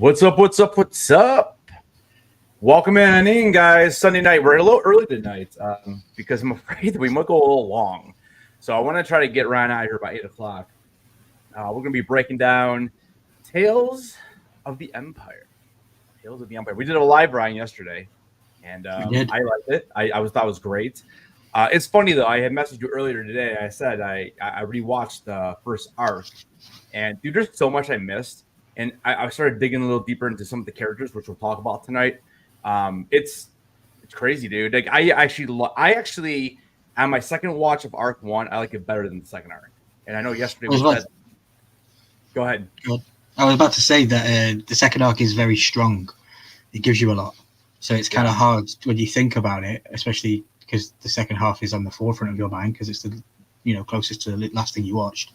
What's up? What's up? What's up? Welcome in, guys. Sunday night. We're a little early tonight because I'm afraid that we might go a little long. So I want to try to get Ryan out here by 8 o'clock. We're going to be breaking down Tales of the Empire. Tales of the Empire. We did a live Ryan yesterday, and I liked it. I thought it was great. It's funny, though. I had messaged you earlier today. I said I rewatched the first arc, and dude, there's so much I missed. And I started digging a little deeper into some of the characters, which we'll talk about tonight. It's crazy, dude. Like I actually on my second watch of Arc 1, I like it better than the second arc. And I know yesterday we said. Go ahead. I was about to say that the second arc is very strong. It gives you a lot, so it's kind of hard when you think about it, especially because the second half is on the forefront of your mind because it's the closest to the last thing you watched.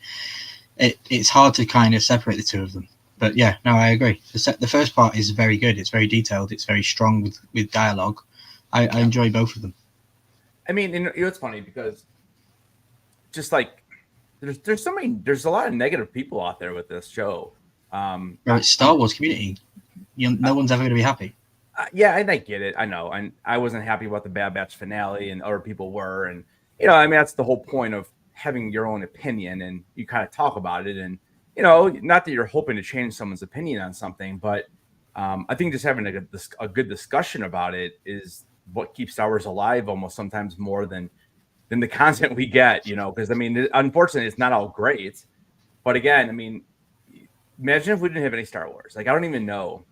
It's hard to kind of separate the two of them. But yeah, no, I agree. The first part is very good. It's very detailed. It's very strong with dialogue. I enjoy both of them. I mean, it's funny because just like there's a lot of negative people out there with this show. It's Star Wars community. No one's ever going to be happy. Yeah, and I get it. I know, and I wasn't happy about the Bad Batch finale, and other people were, and that's the whole point of having your own opinion, and you kind of talk about it, and. Not that you're hoping to change someone's opinion on something, but I think just having a good discussion about it is what keeps Star Wars alive almost sometimes more than the content we get, because, unfortunately, it's not all great. But again, imagine if we didn't have any Star Wars. Like, I don't even know,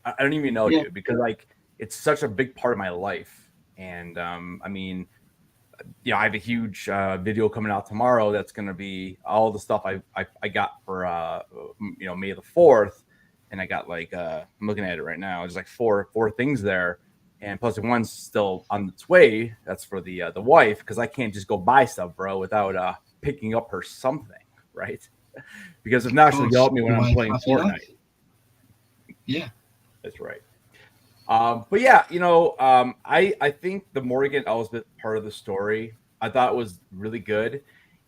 dude, because, like, it's such a big part of my life. And, I have a huge video coming out tomorrow that's going to be all the stuff I got for May the 4th, and I got like I'm looking at it right now. There's like four things there, and plus one's still on its way. That's for the wife, because I can't just go buy stuff, bro, without picking up her something, right? Because if not, she'll yell at me when I'm playing Fortnite. Yeah, that's right. But yeah, I think the Morgan Elsbeth part of the story I thought was really good.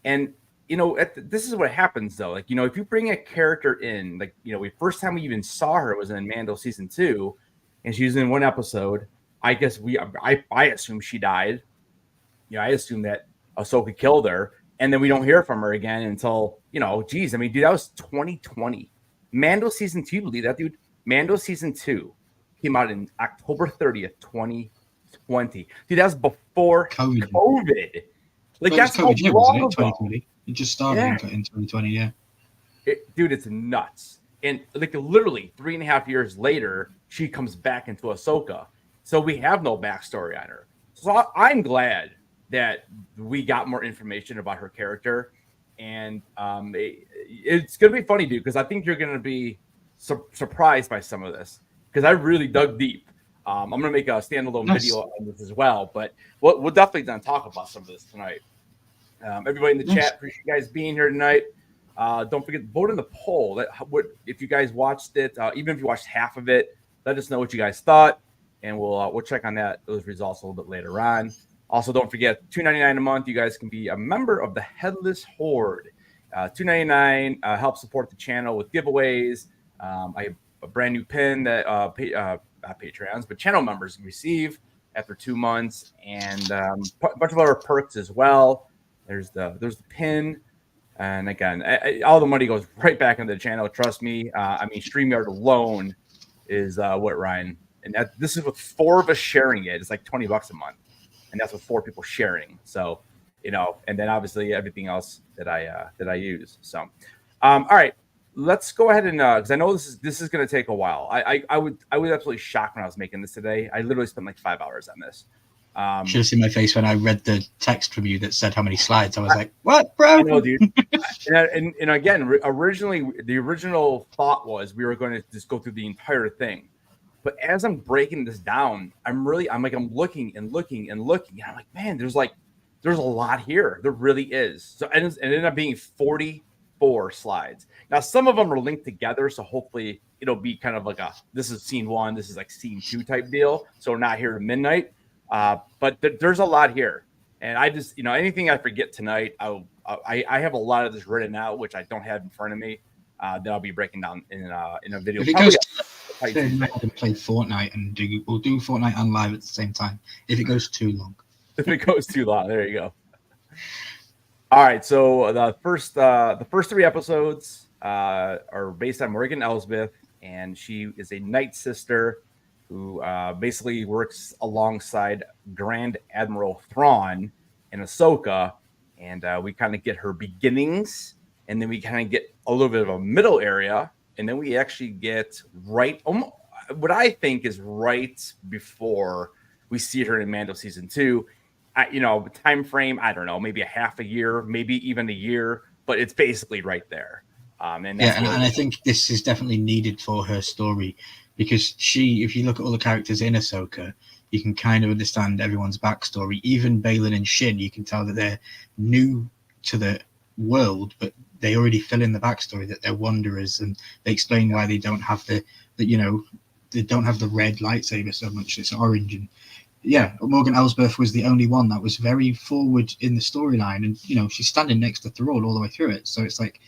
And, this is what happens though. Like, if you bring a character in, like, first time we even saw her was in Mando season 2, and she was in one episode. I guess I assume she died. I assume that Ahsoka killed her, and then we don't hear from her again until, dude, that was 2020. Mando season 2, believe that, dude? Mando season 2. Came out in October 30th, 2020. Dude, that was before COVID. Like, that's how long ago. 2020. It just started in 2020, yeah. Dude, it's nuts. And, like, literally 3.5 years later, she comes back into Ahsoka. So we have no backstory on her. So I'm glad that we got more information about her character. And it's going to be funny, dude, because I think you're going to be surprised by some of this. Because I really dug deep. I'm going to make a standalone video on this as well, but we'll definitely gonna talk about some of this tonight. Everybody in the chat, appreciate you guys being here tonight. Don't forget to vote in the poll. If you guys watched it, even if you watched half of it, let us know what you guys thought, and we'll check on those results a little bit later on. Also, don't forget, $2.99 a month. You guys can be a member of the Headless Horde. $2.99 helps support the channel with giveaways. I have a brand new pin that not Patreons, but channel members can receive after 2 months, and a bunch of other perks as well. There's the pin, and again, all the money goes right back into the channel. Trust me. StreamYard alone is what, Ryan? And this is with 4 of us sharing it. It's like $20 a month, and that's with 4 people sharing. So, and then obviously everything else that I use. So, all right. Let's go ahead and because I know this is going to take a while. I was absolutely shocked when I was making this today. I literally spent like 5 hours on this. Should have seen my face when I read the text from you that said how many slides. I was like, "What, bro?" I know, dude. and again, originally the original thought was we were going to just go through the entire thing, but as I'm breaking this down, I'm looking and looking and looking, and I'm like, man, there's a lot here. There really is. So and it ended up being 44 slides. Now, some of them are linked together, so hopefully it'll be kind of like this is scene 1, this is like scene 2 type deal. So we're not here to midnight, but there's a lot here, and I just anything I forget tonight, I have a lot of this written out, which I don't have in front of me. that I'll be breaking down in a video. If it Probably goes, you might have to play Fortnite and we'll do Fortnite on live at the same time. If it goes too long. If it goes too long, there you go. All right, so the first 3 episodes are based on Morgan Elsbeth, and she is a Night Sister who basically works alongside Grand Admiral Thrawn and Ahsoka, and we kind of get her beginnings, and then we kind of get a little bit of a middle area, and then we actually get what I think is right before we see her in Mando season 2. Time frame, I don't know, maybe a half a year, maybe even a year, but it's basically right there. And I think this is definitely needed for her story, because if you look at all the characters in Ahsoka, you can kind of understand everyone's backstory. Even Balin and Shin, you can tell that they're new to the world, but they already fill in the backstory that they're wanderers, and they explain why they don't have they don't have the red lightsaber so much, it's orange. And yeah, Morgan Elsbeth was the only one that was very forward in the storyline, and she's standing next to Thrawn all the way through it. So it's like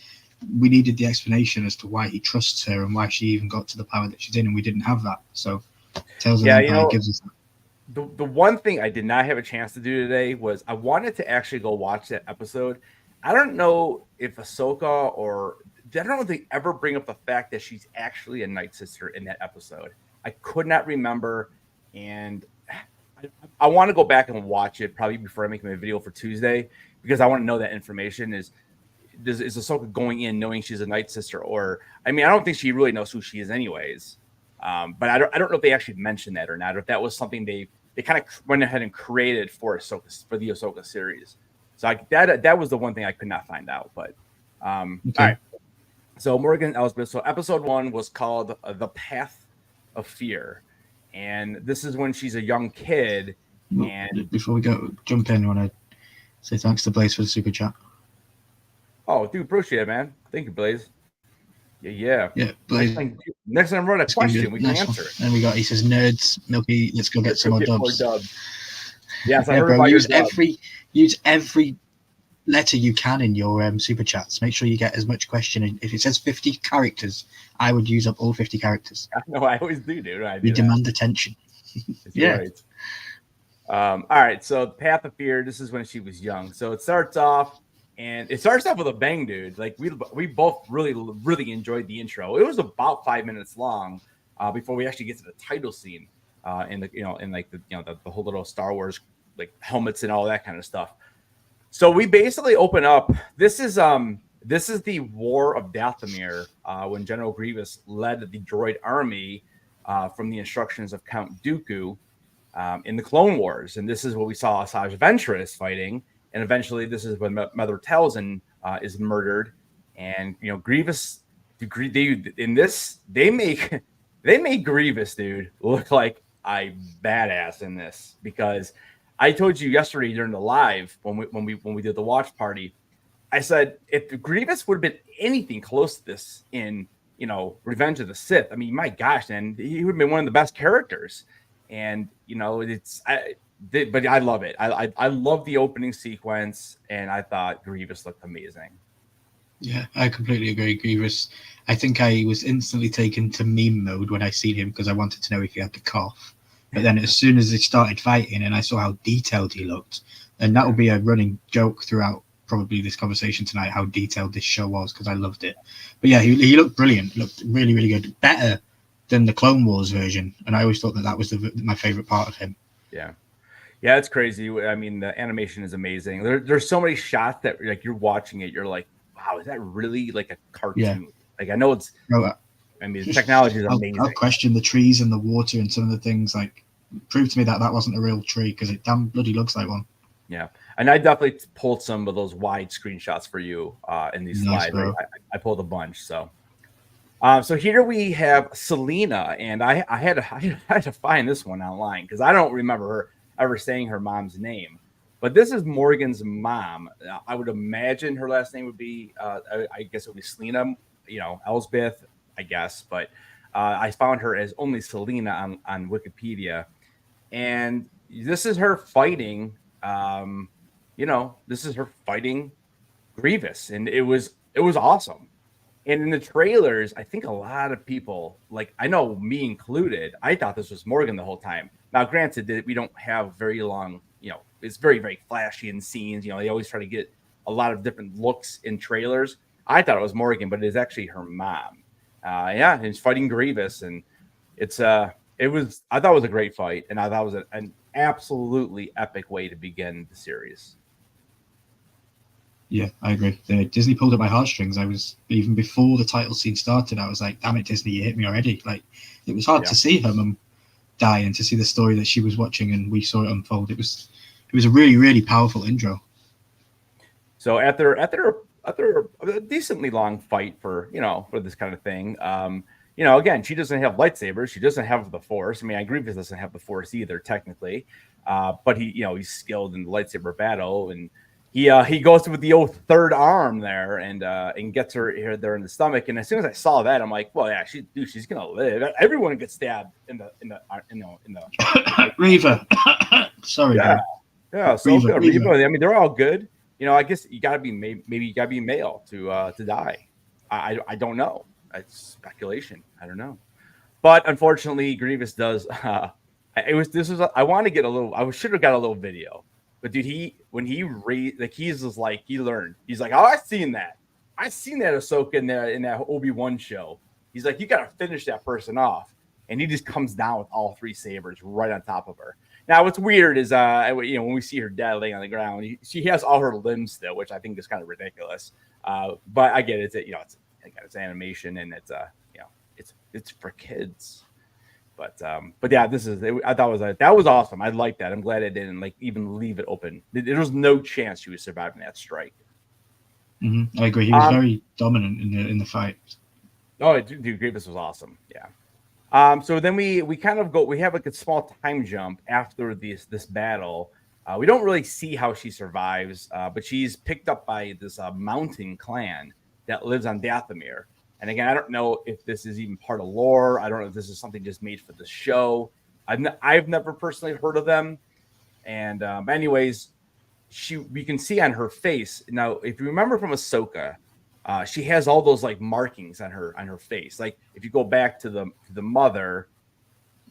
we needed the explanation as to why he trusts her and why she even got to the power that she's in, and we didn't have that. So Tales of the Empire gives us that. The one thing I did not have a chance to do today was I wanted to actually go watch that episode. I don't know if Ahsoka I don't know if they ever bring up the fact that she's actually a Night Sister in that episode. I could not remember, and I want to go back and watch it probably before I make my video for Tuesday, because I want to know that information. Is Ahsoka going in knowing she's a Night Sister, or I don't think she really knows who she is anyways. But I don't know if they actually mentioned that or not, or if that was something they kind of went ahead and created for the Ahsoka series. So that was the one thing I could not find out. But okay. All right. So Morgan Elsbeth. So episode 1 was called The Path of Fear. And this is when she's a young kid. And before we jump in, I want to say thanks to Blaze for the super chat. Oh, dude, appreciate it, man. Thank you, Blaze. Yeah. Blaze. Next time I run a question, we can answer it. And he says, "Nerds, Milky, let's go get some more dubs." Yes, I heard about use every letter you can in your super chats. Make sure you get as much question. If it says 50 characters, I would use up all 50 characters. No, I always do, dude. We demand attention. Yeah. Right. All right. So the Path of Fear. This is when she was young. So it starts off with a bang, dude. Like we both really, really enjoyed the intro. It was about 5 minutes long before we actually get to the title scene and the whole little Star Wars like helmets and all that kind of stuff. So we basically open up. This is the War of Dathomir when General Grievous led the droid army from the instructions of Count Dooku in the Clone Wars, and this is what we saw Asajj Ventress fighting. And eventually, this is when Mother Talzin is murdered, and Grievous. They make Grievous, dude, look like a badass in this, because I told you yesterday during the live when we did the watch party, I said if Grievous would have been anything close to this in Revenge of the Sith, my gosh, then he would have been one of the best characters. And but I love it. I love the opening sequence, and I thought Grievous looked amazing. Yeah, I completely agree. Grievous, I think I was instantly taken to meme mode when I seen him, because I wanted to know if he had the cough. But then as soon as they started fighting and I saw how detailed he looked, and that will be a running joke throughout probably this conversation tonight, how detailed this show was, because I loved it. But yeah, he looked brilliant, looked really, really good. Better than the Clone Wars version. And I always thought that was my favorite part of him. Yeah, it's crazy. The animation is amazing. There's so many shots that like you're watching it, you're like, wow, is that really like a cartoon? Yeah. Like I know it's the technology is amazing. I'll question the trees and the water and some of the things. Like, prove to me that wasn't a real tree, because it damn bloody looks like one. Yeah, and I definitely pulled some of those wide screenshots for you in these slides. I pulled a bunch. So here we have Selena, and I had to find this one online because I don't remember her ever saying her mom's name. But this is Morgan's mom. I would imagine her last name would be, I guess it would be Selena, Elsbeth, I guess. But I found her as only Selena on Wikipedia. And this is her fighting, this is her fighting Grievous. And it was awesome. And in the trailers, I think a lot of people, like I know me included, I thought this was Morgan the whole time. Now, granted that we don't have very long, it's very, very flashy in scenes. They always try to get a lot of different looks in trailers. I thought it was Morgan, but it is actually her mom. And he's fighting Grievous, and it's I thought it was a great fight, and I thought it was an absolutely epic way to begin the series. Yeah, I agree. Disney pulled at my heartstrings. I was, even before the title scene started, I was like, damn it, Disney, you hit me already. Like, it was hard to see her mum die and to see the story that she was watching, and we saw it unfold. It was a really, really powerful intro. So after a decently long fight for this kind of thing, again, she doesn't have lightsabers. She doesn't have the Force. I mean, Grievous doesn't have the Force either, technically. But he's skilled in the lightsaber battle, and he goes with the old third arm there and gets her here there in the stomach. And as soon as I saw that, I'm like, well, yeah, she's gonna live. Everyone gets stabbed in the Reva. Sorry. Yeah. So Reva. I mean, they're all good. I guess you gotta be maybe you gotta be male to die. I don't know. It's speculation. I don't know. But unfortunately, Grievous does. I want to get a little. I should have got a little video. But dude, when he learned. He's like, oh, I seen that Ahsoka in that Obi-Wan show. He's like, you gotta finish that person off, and he just comes down with all three sabers right on top of her. Now, what's weird is when we see her dead laying on the ground, she has all her limbs still, which I think is kind of ridiculous. But I get it. It's animation, and it's for kids. But yeah, I thought that was awesome. I like that. I'm glad it didn't even leave it open. There was no chance she was surviving that strike. Mm-hmm. I agree. He was very dominant in the fight. Oh, dude, Grievous was awesome. Yeah. So then we kind of we have a small time jump after this battle. We don't really see how she survives, but she's picked up by this mountain clan that lives on Dathomir. And again, I don't know if this is even part of lore. I don't know if this is something just made for the show. I've never personally heard of them. And anyways, we can see on her face now. If you remember from Ahsoka, she has all those markings on her face. Like if you go back to the mother,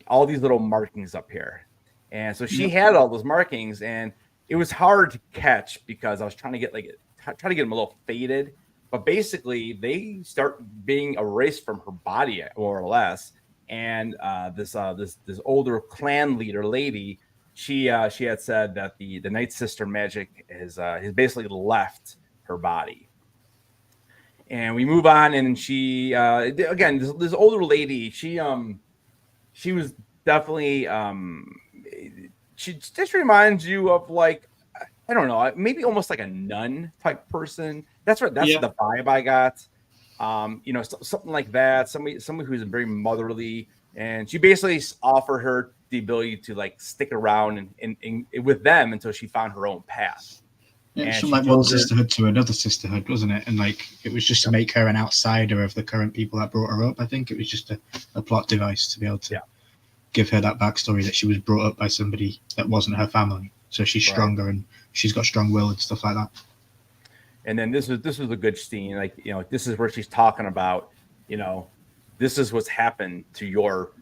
all these little markings up here. And so she had all those markings, and it was hard to catch because I was trying to get them a little faded. But basically, they start being erased from her body, more or less. And this older clan leader lady, she had said that the Night Sister magic has basically left her body. And we move on, and she again this older lady, she was definitely she just reminds you of I don't know, maybe almost like a nun type person. That's the vibe I got. Something like that. Somebody who's very motherly, and she basically offered her the ability to stick around and with them until she found her own path. Yeah, it's from one sisterhood to another sisterhood, wasn't it? And it was just to make her an outsider of the current people that brought her up. I think it was just a plot device to be able to give her that backstory that she was brought up by somebody that wasn't her family. So she's stronger and she's got strong will and stuff like that. And then this was a good scene. This is where she's talking about, this is what's happened to your,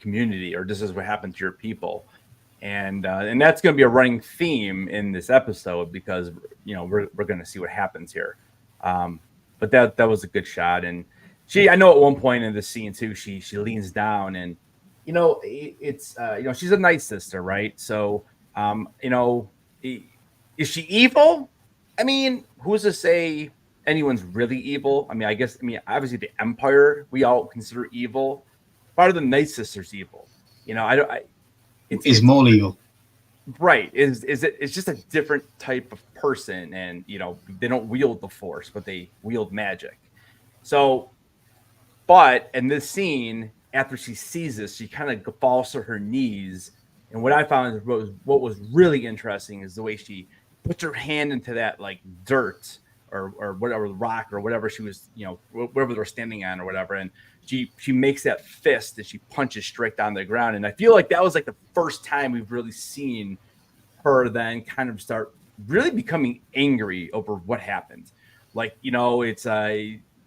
community, or this is what happened to your people. And that's going to be a running theme in this episode because, we're going to see what happens here. But that was a good shot. And I know at one point in the scene too, she leans down and, it's, she's a Night Sister, right? So, is she evil? I mean, who's to say anyone's really evil? I mean, obviously the Empire we all consider evil. Part of the Night Sisters evil. It's more evil. Right. It's just a different type of person, and they don't wield the Force, but they wield magic. So, but in this scene, after she sees this, she kind of falls to her knees. And what I found what was really interesting is the way she puts her hand into that dirt or whatever, rock or whatever she was, wherever they're standing on or whatever. And she makes that fist and she punches straight down the ground. And I feel like that was the first time we've really seen her then kind of start really becoming angry over what happened. It's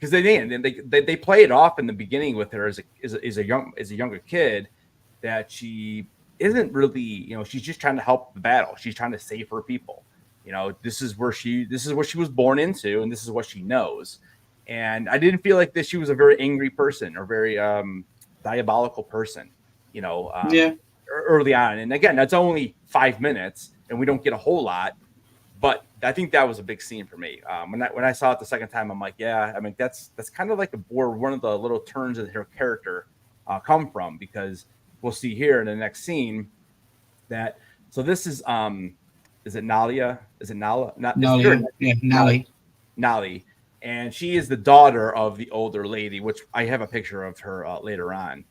because they didn't, and they play it off in the beginning with her as a younger kid, that she isn't really, she's just trying to help the battle. She's trying to save her people. This is what she was born into, and this is what she knows. And I didn't feel like she was a very angry person or very diabolical person, early on. And again, that's only 5 minutes, and we don't get a whole lot. But I think that was a big scene for me. When I saw it the second time, I'm like, yeah, I mean, that's kind of like where one of the little turns of her character come from, because we'll see here in the next scene that. So this is it Nalia? Is it Nala? Nali, yeah, Nali. Nali, and she is the daughter of the older lady, which I have a picture of her later on.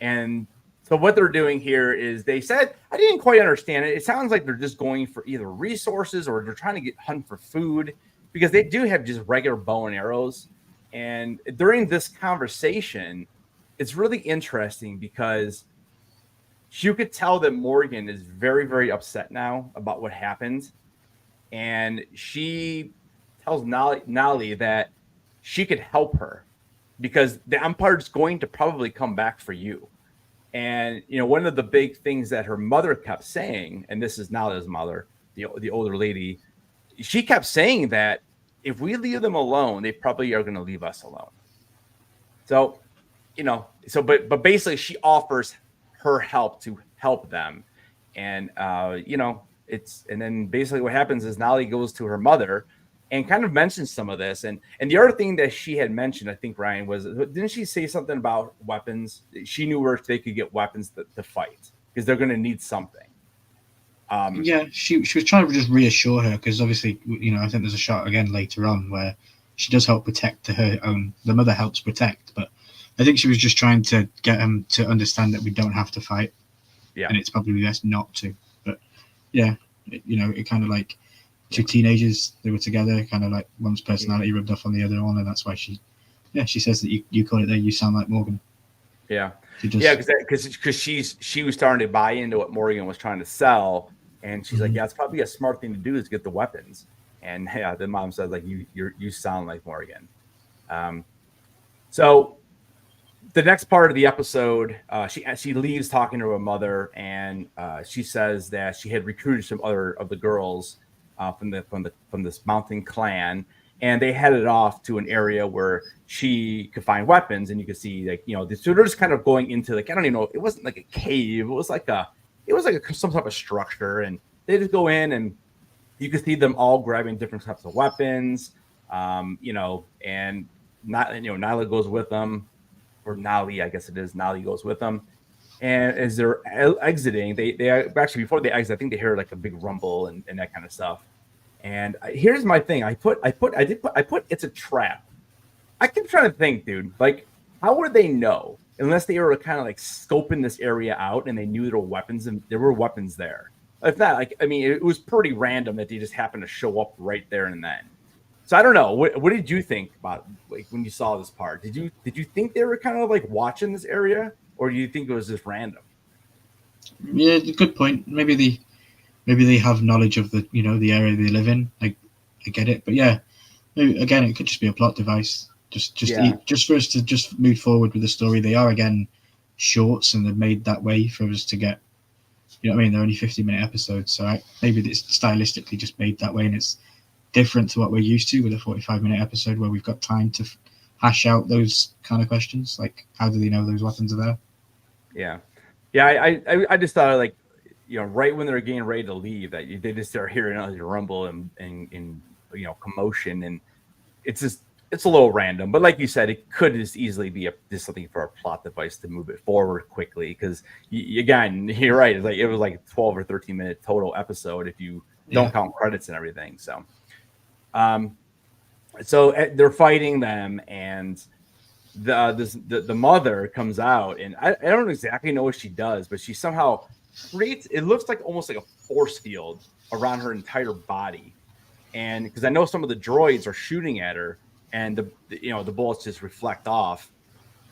And so what they're doing here is, they said, I didn't quite understand it. It sounds like they're just going for either resources or they're trying to hunt for food, because they do have just regular bow and arrows. And during this conversation, it's really interesting because you could tell that Morgan is very, very upset now about what happened. And she tells Nali that she could help her because the Empire's going to probably come back for you. And, one of the big things that her mother kept saying, and this is Nala's mother, the older lady, she kept saying that if we leave them alone, they probably are going to leave us alone. So, but basically she offers her help to help them. And, and then basically what happens is Nali goes to her mother and kind of mentions some of this. And the other thing that she had mentioned, I think, Ryan, was, didn't she say something about weapons? She knew where they could get weapons to fight, because they're going to need something. Yeah, she was trying to just reassure her, because obviously, I think there's a shot again later on where she does help protect her own. The mother helps protect, but I think she was just trying to get them to understand that we don't have to fight. Yeah, and it's probably best not to. But yeah, it kind of like two teenagers, they were together, kind of like one's personality rubbed off on the other one, and that's why she says that you call it there, you sound like Morgan. Yeah, because she was starting to buy into what Morgan was trying to sell, and she's like, yeah, it's probably a smart thing to do is get the weapons. And yeah, the mom says, like, you sound like Morgan. So the next part of the episode, she leaves talking to her mother, and she says that she had recruited some other of the girls from this mountain clan, and they headed off to an area where she could find weapons. And you could see, like, so they're just kind of going into, like, I don't even know, it wasn't like a cave, it was like some type of structure, and they just go in, and you could see them all grabbing different types of weapons, and Nyla goes with them, or Nali, I guess it is. Nali goes with them. And as they're exiting, they actually, before they exit, I think they hear like a big rumble and that kind of stuff. And here's my thing. I put it's a trap. I keep trying to think, dude, like, how would they know unless they were kind of like scoping this area out and they knew there were weapons, and there were weapons there? If not, like, I mean, it was pretty random that they just happened to show up right there and then. So I don't know. What did you think about, like, when you saw this part? Did you think they were kind of like watching this area, or do you think it was just random? Yeah, good point. Maybe they have knowledge of the the area they live in. I get it, but yeah, maybe again it could just be a plot device. Just for us to just move forward with the story. They are again shorts, and they're made that way for us to get. They're only 50-minute episodes, so maybe it's stylistically just made that way, and it's different to what we're used to with a 45-minute episode where we've got time to hash out those kind of questions, like how do they know those weapons are there? Yeah. I just thought, like, right when they're getting ready to leave, that they just start hearing a rumble and commotion, and it's a little random. But like you said, it could just easily be just something for a plot device to move it forward quickly, because again, you're right, it was like 12 or 13-minute total episode if you don't count credits and everything. So they're fighting them, and the mother comes out, and I don't exactly know what she does, but she somehow creates, it looks like almost like a force field around her entire body. And because I know some of the droids are shooting at her, and the bullets just reflect off,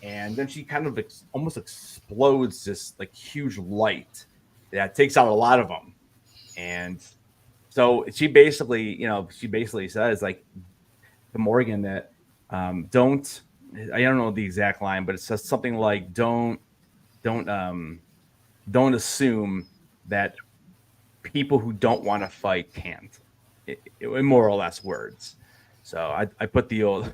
and then she kind of almost explodes this like huge light that takes out a lot of them. And so she basically says, like, to Morgan that Don't, I don't know the exact line, but it says something like, don't assume that people who don't want to fight can't, in more or less words. So I put the old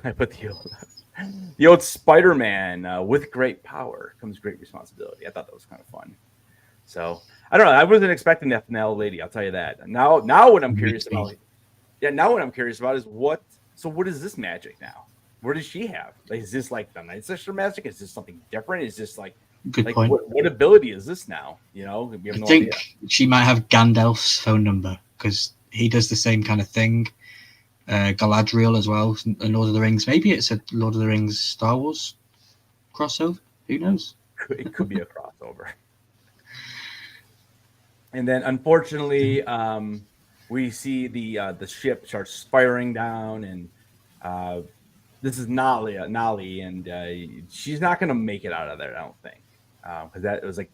the old Spider-Man, with great power comes great responsibility. I thought that was kind of fun. So I don't know. I wasn't expecting that from that lady. I'll tell you that. Now what I'm curious about, now what I'm curious about is what. So what is this magic now? Where does she have? Like, is this like the Night Sister magic? Is this something different? Is this like Good like point. what ability is this now? You know, we have I no think idea. she might have Gandalf's phone number because he does the same kind of thing. Galadriel as well, and Lord of the Rings. Maybe it's a Lord of the Rings Star Wars crossover. Who knows? It could be a crossover. And then, unfortunately, we see the ship starts spiraling down, and this is Nali, and she's not going to make it out of there, I don't think, because that was like,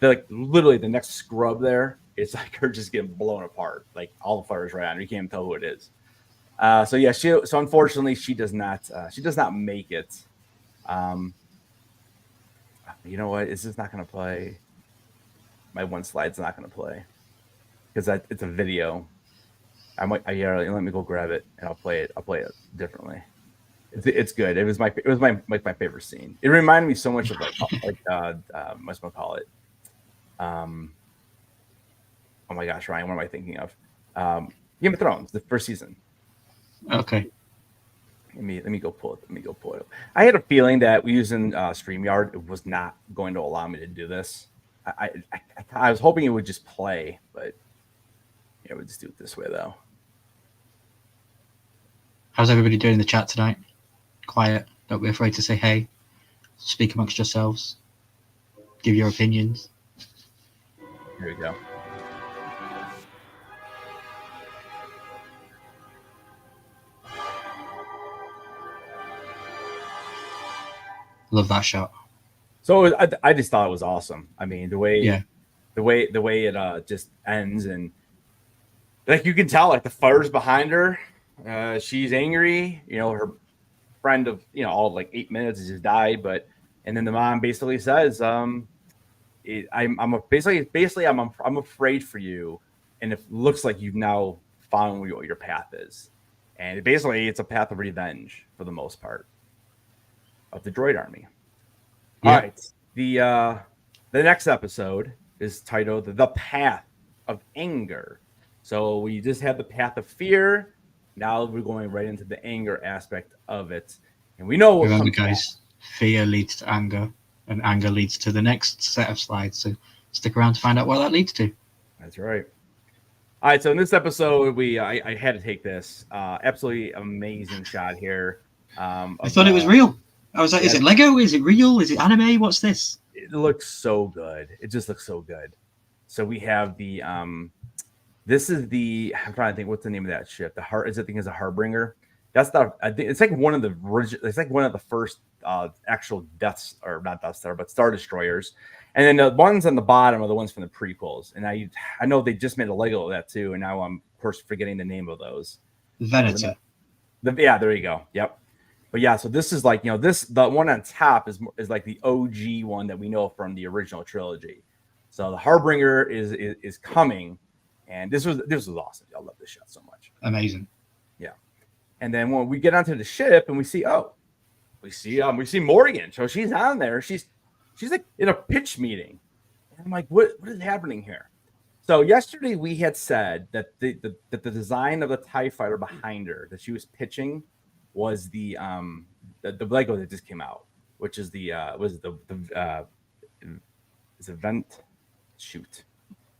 like literally the next scrub there. It's like her just getting blown apart, like all the fires right on her. You can't tell who it is. So yeah, so unfortunately she does not make it. You know what? It's just not going to play. My one slide's not going to play because it's a video. Yeah, let me go grab it and I'll play it differently. It's good. It was my favorite scene. It reminded me so much of what's gonna call it. Oh my gosh, Ryan, what am I thinking of? Game of Thrones, the first season. Okay. Let me go pull it up. I had a feeling that using StreamYard was not going to allow me to do this. I was hoping it would just play, but yeah, we'll just do it this way though. How's everybody doing in the chat tonight? Quiet. Don't be afraid to say hey. Speak amongst yourselves. Give your opinions. Here we go. Love that shot. So I just thought it was awesome. I mean, the way it just ends, and like you can tell, like the fire's behind her. She's angry. You know, her friend of all of like 8 minutes has just died, and then the mom basically says, I'm afraid for you, and it looks like you've now found what your path is, and it's a path of revenge for the most part of the droid army. Yeah. All right, the next episode is titled "The Path of Anger." So we just had the path of fear. Now we're going right into the anger aspect of it, and we know what remember, comes guys. Fear leads to anger, and anger leads to the next set of slides. So stick around to find out what that leads to. That's right. All right, so in this episode, I had to take this absolutely amazing shot here. I thought it was real. I was like, is it Lego? Is it real? Is it anime? What's this? It looks so good. It just looks so good. So we have the this is the, I'm trying to think what's the name of that ship. I think it's a Harbinger. That's I think it's like one of the original. It's like one of the first actual Deaths, or not Death Star, but Star Destroyers. And then the ones on the bottom are the ones from the prequels. And I know they just made a Lego of that too. And now I'm of course forgetting the name of those. Venator. Yeah, there you go. Yep. But yeah, so this is like, the one on top is like the OG one that we know from the original trilogy. So the Harbinger is coming, and this was awesome. I love this shot so much. Amazing. Yeah. And then when we get onto the ship and we see Morgan. So she's on there. She's like in a pitch meeting. And I'm like, what is happening here? So yesterday we had said that the design of the TIE fighter behind her that she was pitching was the Lego that just came out, which is is a vent shoot.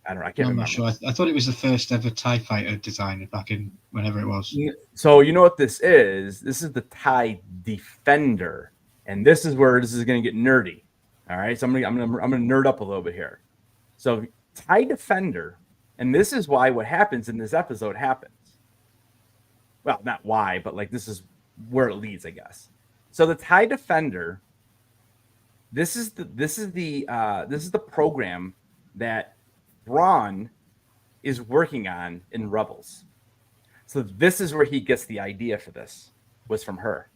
I don't know. I can't remember. I'm not sure. I thought it was the first ever TIE fighter design back in whenever it was. So you know what this is? This is the TIE Defender, and this is where this is going to get nerdy. All right, so I'm gonna nerd up a little bit here. So TIE Defender, and this is why what happens in this episode happens. Well, not why, but like this is where it leads, I guess. So the TIE Defender, this is the program that Thrawn is working on in Rebels. So this is where he gets the idea for this, was from her.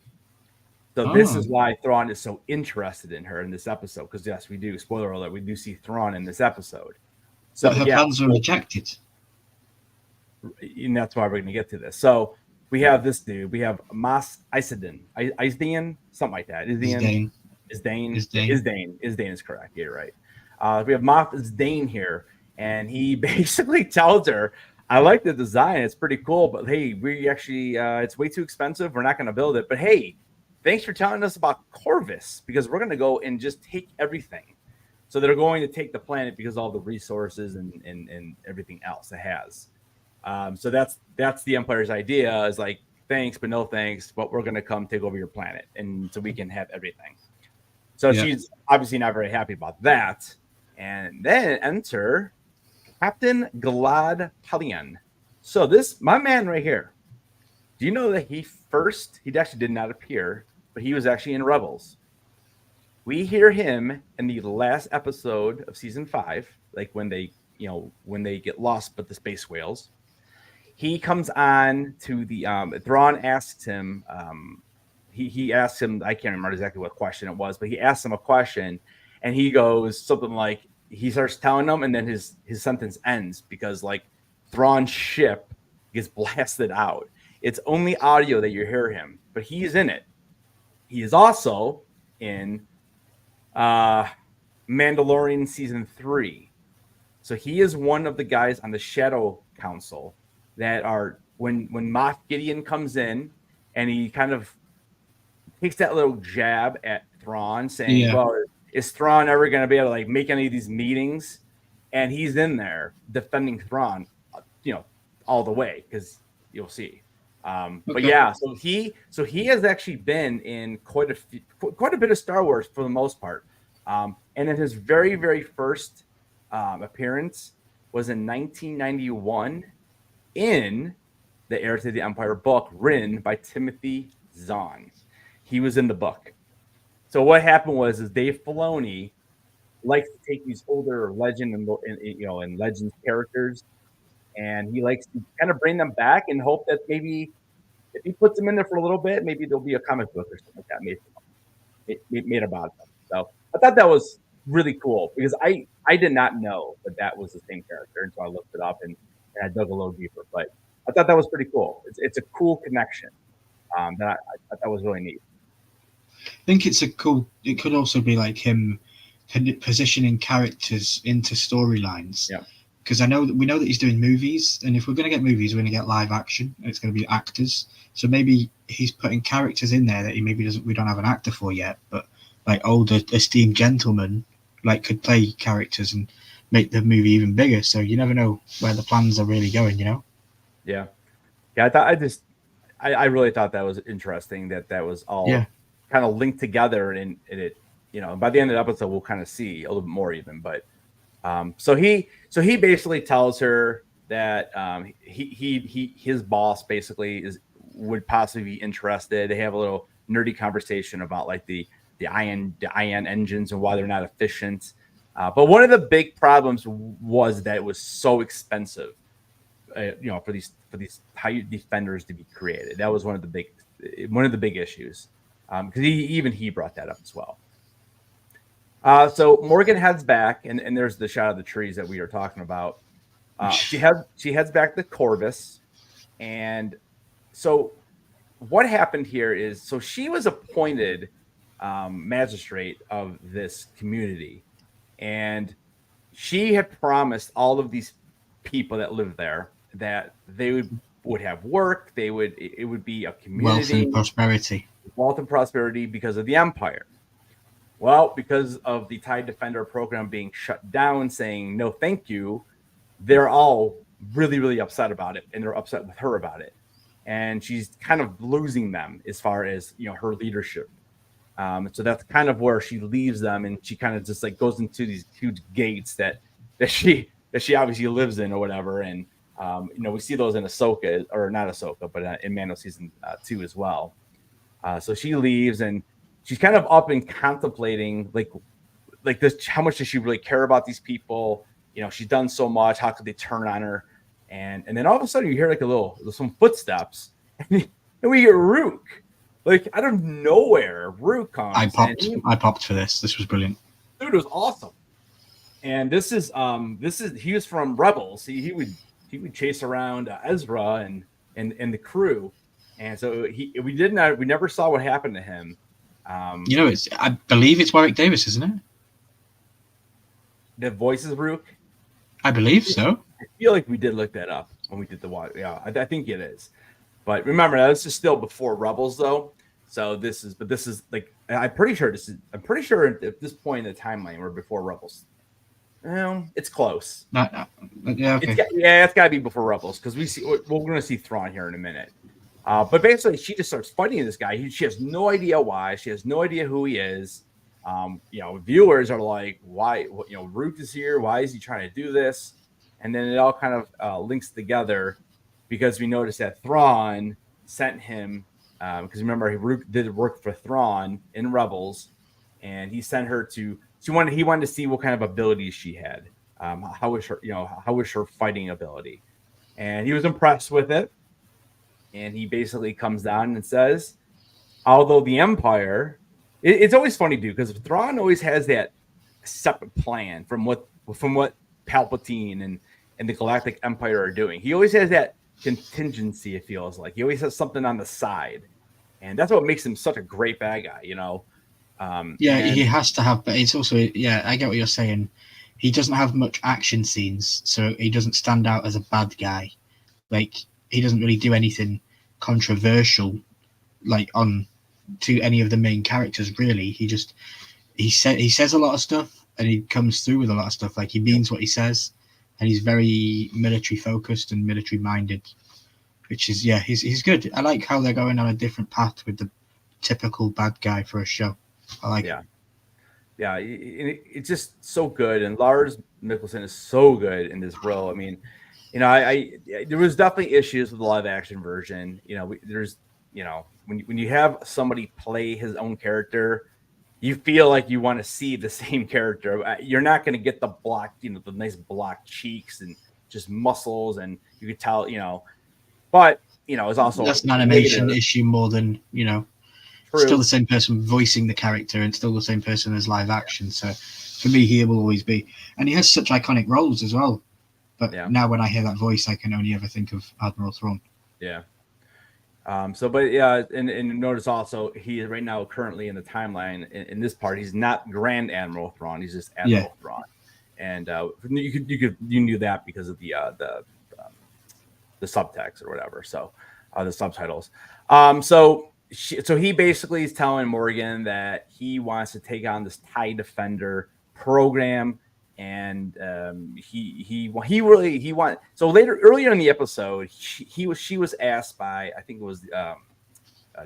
So this is why Thrawn is so interested in her in this episode, because yes, we do, spoiler alert, we do see Thrawn in this episode. So but her plans were rejected. And that's why we're going to get to this. So we have this dude. We have Mos Eisley, something like that. Isdane is correct. You're right. We have Mos Eisley here, and he basically tells her, "I like the design. It's pretty cool, but hey, we actually it's way too expensive. We're not going to build it. But hey, thanks for telling us about Corvus, because we're going to go and just take everything." So they're going to take the planet because of all the resources and everything else it has. So that's the Empire's idea, is like, thanks, but no thanks, but we're going to come take over your planet, and so we can have everything. So she's obviously not very happy about that. And then enter Captain Galad Palian. So this, my man right here, do you know that he actually did not appear, but he was actually in Rebels. We hear him in the last episode of season 5, like when they get lost with the space whales. He comes on to the Thrawn asks him, he asks him, I can't remember exactly what question it was, but he asks him a question, and he goes something like, he starts telling them, and then his sentence ends because like Thrawn's ship gets blasted out. It's only audio that you hear him, but he's in it. He is also in Mandalorian season 3. So he is one of the guys on the Shadow Council that are when Moff Gideon comes in and he kind of takes that little jab at Thrawn, saying, well, is Thrawn ever going to be able to like make any of these meetings? And he's in there defending Thrawn, all the way, because you'll see. But yeah, so he has actually been in quite a bit of Star Wars for the most part. And in his very, very first appearance was in 1991 in the Heir to the Empire book written by Timothy Zahn. He was in the book. So what happened was Dave Filoni likes to take these older legend and legends characters, and he likes to kind of bring them back and hope that maybe if he puts them in there for a little bit, maybe there'll be a comic book or something like that made about them. So I thought that was really cool, because I did not know that was the same character until I looked it up and I dug a little deeper. But I thought that was pretty cool. It's a cool connection that I thought was really neat. I think it could also be like him positioning characters into storylines. Yeah. Because we know that he's doing movies, and if we're going to get movies, we're going to get live action, and it's going to be actors. So maybe he's putting characters in there that we don't have an actor for yet, but like older esteemed gentlemen like could play characters and make the movie even bigger. So you never know where the plans are really going, Yeah. I really thought that was interesting, that was all kind of linked together, and it by the end of the episode we'll kind of see a little bit more even. But so he basically tells her that his boss basically would possibly be interested. They have a little nerdy conversation about like the ion engines and why they're not efficient. But one of the big problems was that it was so expensive, for these TIE defenders to be created. That was one of the big issues, because he brought that up as well. So Morgan heads back, and there's the shot of the trees that we were talking about. She heads back to Corvus, and so what happened here is, so she was appointed magistrate of this community, and she had promised all of these people that live there that they would have work, it would be a community, wealth and prosperity because of the Empire. Well, because of the TIE Defender program being shut down, saying no thank you, they're all really, really upset about it, and they're upset with her about it, and she's kind of losing them as far as her leadership. So that's kind of where she leaves them, and she kind of just like goes into these huge gates that she obviously lives in or whatever. And we see those in Ahsoka, or not Ahsoka, but in Mando season 2 as well. So she leaves, and she's kind of up and contemplating like this, how much does she really care about these people? She's done so much. How could they turn on her? And then all of a sudden you hear like some footsteps, and we hear Rook. Like out of nowhere, Rook comes. I popped for this. This was brilliant. Dude, it was awesome. And this is he was from Rebels. He would chase around Ezra and the crew, and so we never saw what happened to him. I believe it's Warwick Davis, isn't it? The voice is Rook. I believe so. I feel like we did look that up when we did the watch. Yeah, I think it is. But remember, this is still before Rebels, though. So this is like I'm pretty sure at this point in the timeline we're before Rebels. It's close. Yeah, okay. It's got to be before Rebels because we're going to see Thrawn here in a minute. But basically, she just starts fighting this guy. She has no idea why. She has no idea who he is. Viewers are like, why? Rook is here. Why is he trying to do this? And then it all kind of links together because we noticed that Thrawn sent him because remember Rook did work for Thrawn in Rebels, and he sent her to. He wanted to see what kind of abilities she had. How was her fighting ability? And he was impressed with it. And he basically comes down and says, although the Empire, it's always funny, dude, because Thrawn always has that separate plan from what Palpatine and the Galactic Empire are doing. He always has that contingency, it feels like. He always has something on the side. And that's what makes him such a great bad guy, he has to have, but it's also, I get what you're saying. He doesn't have much action scenes, so he doesn't stand out as a bad guy. Like, he doesn't really do anything controversial, like, on to any of the main characters, really. He says a lot of stuff, and he comes through with a lot of stuff. Like, he means what he says, and he's very military focused and military minded, which is, he's good. I like how they're going on a different path with the typical bad guy for a show. I like it. Yeah, it's just so good, and Lars Mikkelsen is so good in this role. I mean, I there was definitely issues with the live action version. There's when you have somebody play his own character, you feel like you want to see the same character. You're not going to get the the nice blocked cheeks and just muscles, and you could tell, but it's also that's an animation issue more than True. Still the same person voicing the character and still the same person as live action. So for me, he will always be. And he has such iconic roles as well. But now when I hear that voice, I can only ever think of Admiral Thrawn. Yeah. And notice also he is right now currently in the timeline in this part. He's not Grand Admiral Thrawn. He's just Admiral Thrawn. And you knew that because of the subtext or whatever. So the subtitles. So he basically is telling Morgan that he wants to take on this TIE Defender program, and he wants. So earlier in the episode, she was asked by, I think it was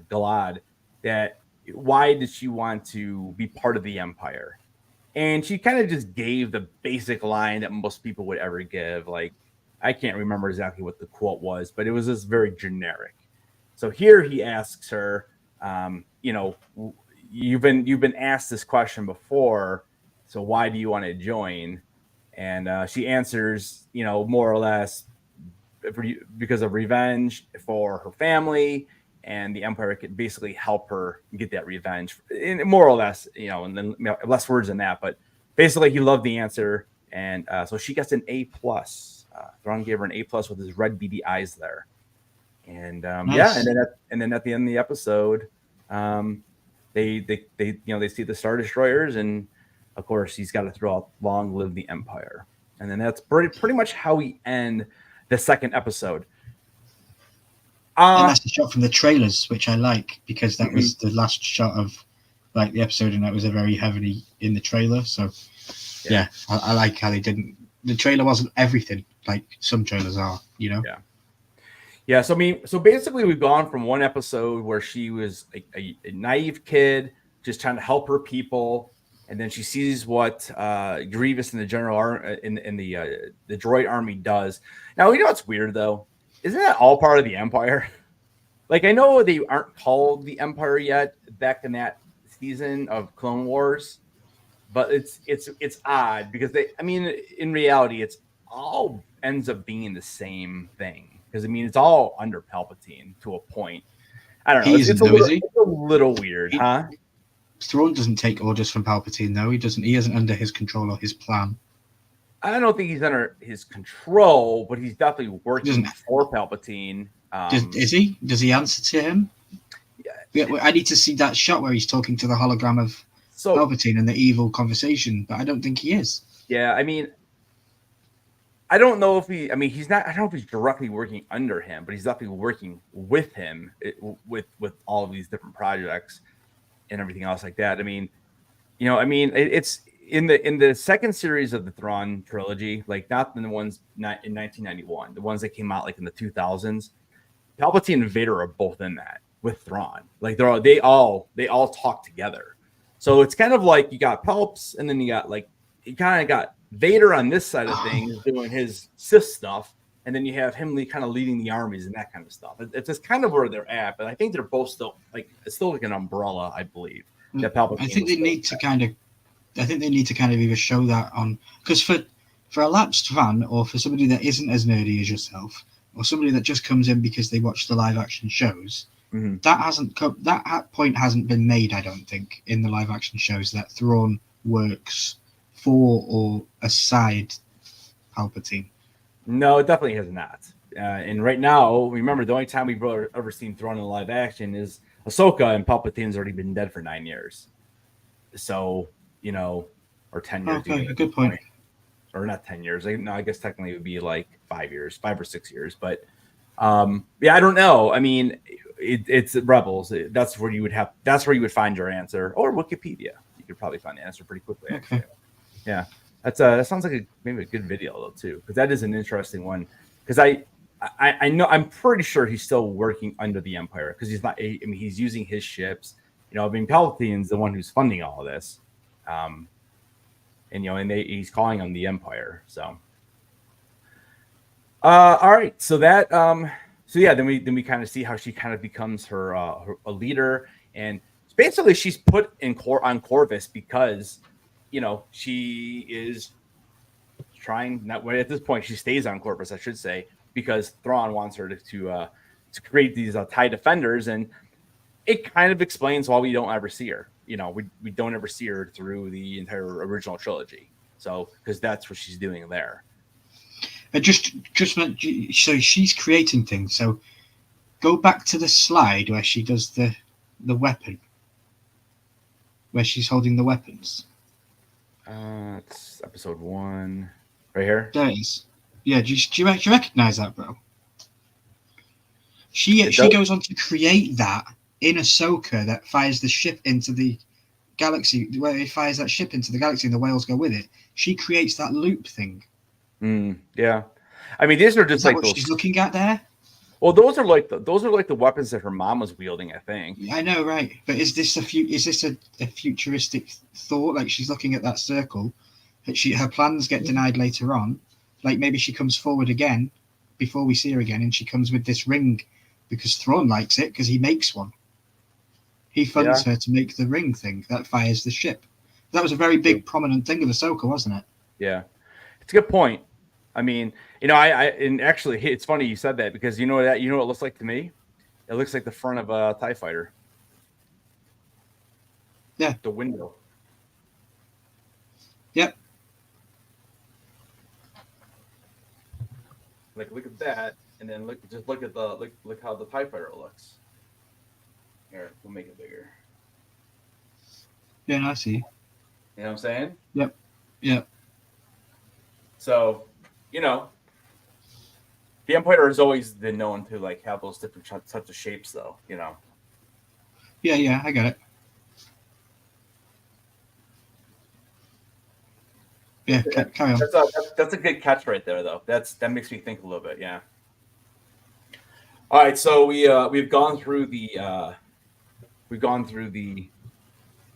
Galad, that why did she want to be part of the Empire, and she kind of just gave the basic line that most people would ever give. Like, I can't remember exactly what the quote was, but it was just very generic. So here he asks her, you've been asked this question before, so why do you want to join? And she answers, more or less because of revenge for her family, and the Empire could basically help her get that revenge, and more or less, and then less words than that, but basically he loved the answer, and so she gets an A+. Thrawn gave her an A+ with his red beady eyes there. And nice. and then at the end of the episode, they see the Star Destroyers, and of course he's got to throw out "Long live the Empire," and then that's pretty much how we end the second episode. And that's the shot from the trailers, which I like because that was the last shot of like the episode, and that was a very heavily in the trailer. So I like how they didn't. The trailer wasn't everything like some trailers are, Yeah, so basically we've gone from one episode where she was a naive kid just trying to help her people, and then she sees what Grievous and the the droid army does. Now, what's weird though? Isn't that all part of the Empire? Like, I know they aren't called the Empire yet back in that season of Clone Wars, but it's odd because in reality, it's all ends up being the same thing. Because it's all under Palpatine to a point, I don't know. He isn't, though, is he? It's a little weird, huh? Thrawn doesn't take orders from Palpatine, though. He doesn't. He isn't under his control or his plan. I don't think he's under his control, but he's definitely working Doesn't for Palpatine. is he? Does he answer to him? Yeah. I need to see that shot where he's talking to the hologram of Palpatine and the evil conversation, but I don't think he is. Yeah, I mean, I don't know if he. I mean, he's not. I don't know if he's directly working under him, but he's definitely working with him with all of these different projects and everything else like that. I mean, it's in the second series of the Thrawn trilogy, like not the ones not in 1991, the ones that came out like in the 2000s. Palpatine and Vader are both in that with Thrawn. Like they all talk together. So it's kind of like you got Palps, and then you kind of got Vader on this side of things doing his Sith stuff, and then you have him kind of leading the armies and that kind of stuff. It's just kind of where they're at, but I think they're both still it's still like an umbrella, I believe. That Palpatine I think they need to kind of either show that on, because for a lapsed fan or for somebody that isn't as nerdy as yourself, or somebody that just comes in because they watch the live action shows, that point hasn't been made. I don't think in the live action shows that Thrawn works for or aside Palpatine. No, it definitely has not. And right now, remember, the only time we've ever seen Thrawn in live action is Ahsoka, and Palpatine's already been dead for 9 years. So, or 10 years. Okay, a good point. Or not 10 years. No, I guess technically it would be like 5 years, 5 or 6 years. But yeah, I don't know. I mean, it's Rebels. That's where you would find your answer, or Wikipedia. You could probably find the answer pretty quickly. Actually. Okay. Yeah, that sounds like maybe a good video though too, because that is an interesting one. Because I know, I'm pretty sure he's still working under the Empire, because he's not. I mean, he's using his ships. Palpatine's the one who's funding all of this, and he's calling on the Empire. So, all right. So that then we kind of see how she kind of becomes her a leader, and basically she's put on Corvus because she is trying. Not at this point, she stays on Corvus, I should say, because Thrawn wants her to create these TIE defenders, and it kind of explains why we don't ever see her. We don't ever see her through the entire original trilogy. So, because that's what she's doing there. So she's creating things. So go back to the slide where she does the weapon, where she's holding the weapons. It's episode 1, right here. There it is. Yeah, do you recognize that, bro? She goes on to create that in Ahsoka that fires the ship into the galaxy, where it fires that ship into the galaxy and the whales go with it. She creates that loop thing. Yeah, I mean, these are just like what those she's looking at there. Well, those are like the weapons that her mom was wielding, I think. I know, right? But is this a futuristic thought? Like, she's looking at that circle. Her plans get denied later on. Like, maybe she comes forward again before we see her again, and she comes with this ring because Thrawn likes it because he makes one. He funds her to make the ring thing that fires the ship. That was a very big, prominent thing of Ahsoka, wasn't it? Yeah, it's a good point. I mean, and actually, it's funny you said that, because what it looks like to me? It looks like the front of a TIE fighter. Yeah. The window. Yep. Like, look at that, and then look at look how the TIE fighter looks. Here, we'll make it bigger. Yeah, I see. You know what I'm saying? Yep. Yep. So, the Empire has always been known to have those different types of shapes, though. Yeah, I got it. Yeah, carry on. That's a good catch right there, though. That makes me think a little bit. Yeah. All right, so we've gone through the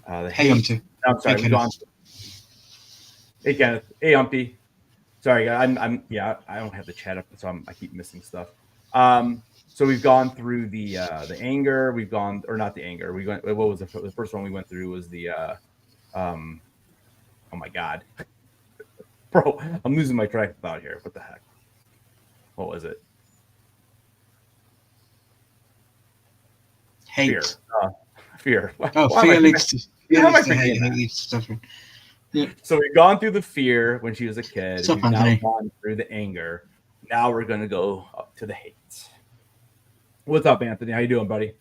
Hey, Humpty. I'm sorry. We've gone. Hey, Kenneth. Hey, Humpty. Sorry, I don't have the chat up, so I keep missing stuff. So we've gone through the anger. We've gone, or not the anger. What was the first one we went through was the oh my god, bro, I'm losing my track of thought here. What the heck? What was it? hate. Fear. Oh, Why am fear I, leads to how am I hate. thinking Hate that? leads to suffering. Yeah. So we've gone through the fear when she was a kid. What's up, We've now Anthony? gone through the anger. Now we're going to go up to the hate. What's up, Anthony? How you doing, buddy?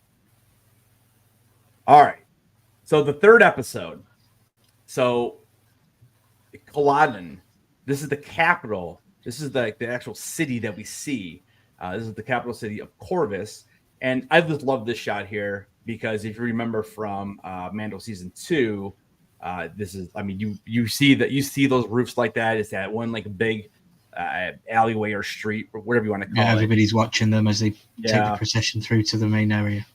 All right. So the third episode. So Culloden, this is the capital. This is the actual city that we see. This is the capital city of Corvus. And I just love this shot here because if you remember from Mando season 2, this is, I mean, you see those roofs like that. It's that one like big alleyway or street or whatever you want to call Yeah, it. everybody's watching them as they take the procession through to the main area.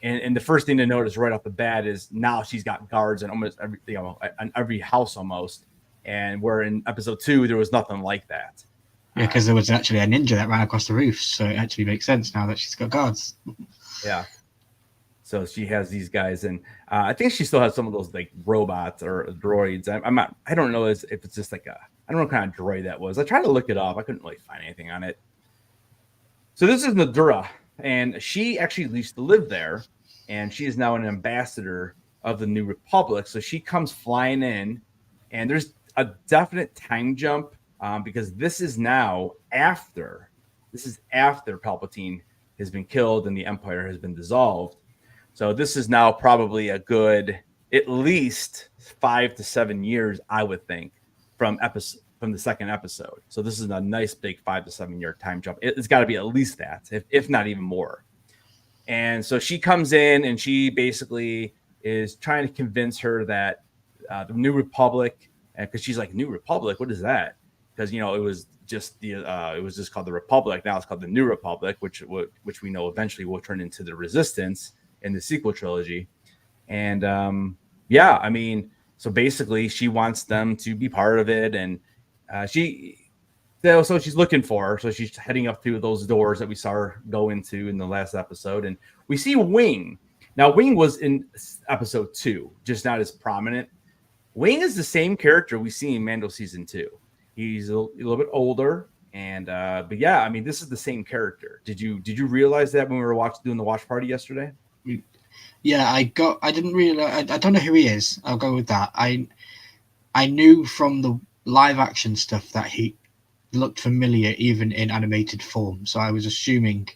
And the first thing to notice right off the bat is now she's got guards in almost every, on every house almost. And where in episode 2 there was nothing like that. Yeah, because there was actually a ninja that ran across the roof, so it actually makes sense now that she's got guards. Yeah. So she has these guys, and I think she still has some of those like robots or droids. I'm not. I don't know if it's just like I don't know what kind of droid that was. I tried to look it up. I couldn't really find anything on it. So this is Nadura, and she actually used to live there, and she is now an ambassador of the New Republic. So she comes flying in, and there's a definite time jump because this is now after Palpatine has been killed and the Empire has been dissolved. So this is now probably a good at least 5 to 7 years, I would think, from the second episode. So this is a nice big 5 to 7 year time jump. It's got to be at least that, if not even more. And so she comes in and she basically is trying to convince her that the New Republic, because she's like, New Republic, what is that? Because it was just it was just called the Republic. Now it's called the New Republic, which we know eventually will turn into the Resistance in the sequel trilogy. And I mean, so basically she wants them to be part of it, and so she's looking for her. So she's heading up through those doors that we saw her go into in the last episode, and we see Wing. Now Wing was in episode 2, just not as prominent. Wing is the same character we see in Mando season 2. He's a little bit older, and but yeah, I mean, this is the same character. Did you realize that when we were doing the watch party yesterday? Yeah, I didn't realize. I don't know who he is. I'll go with that. I knew from the live action stuff that he looked familiar even in animated form. So I was assuming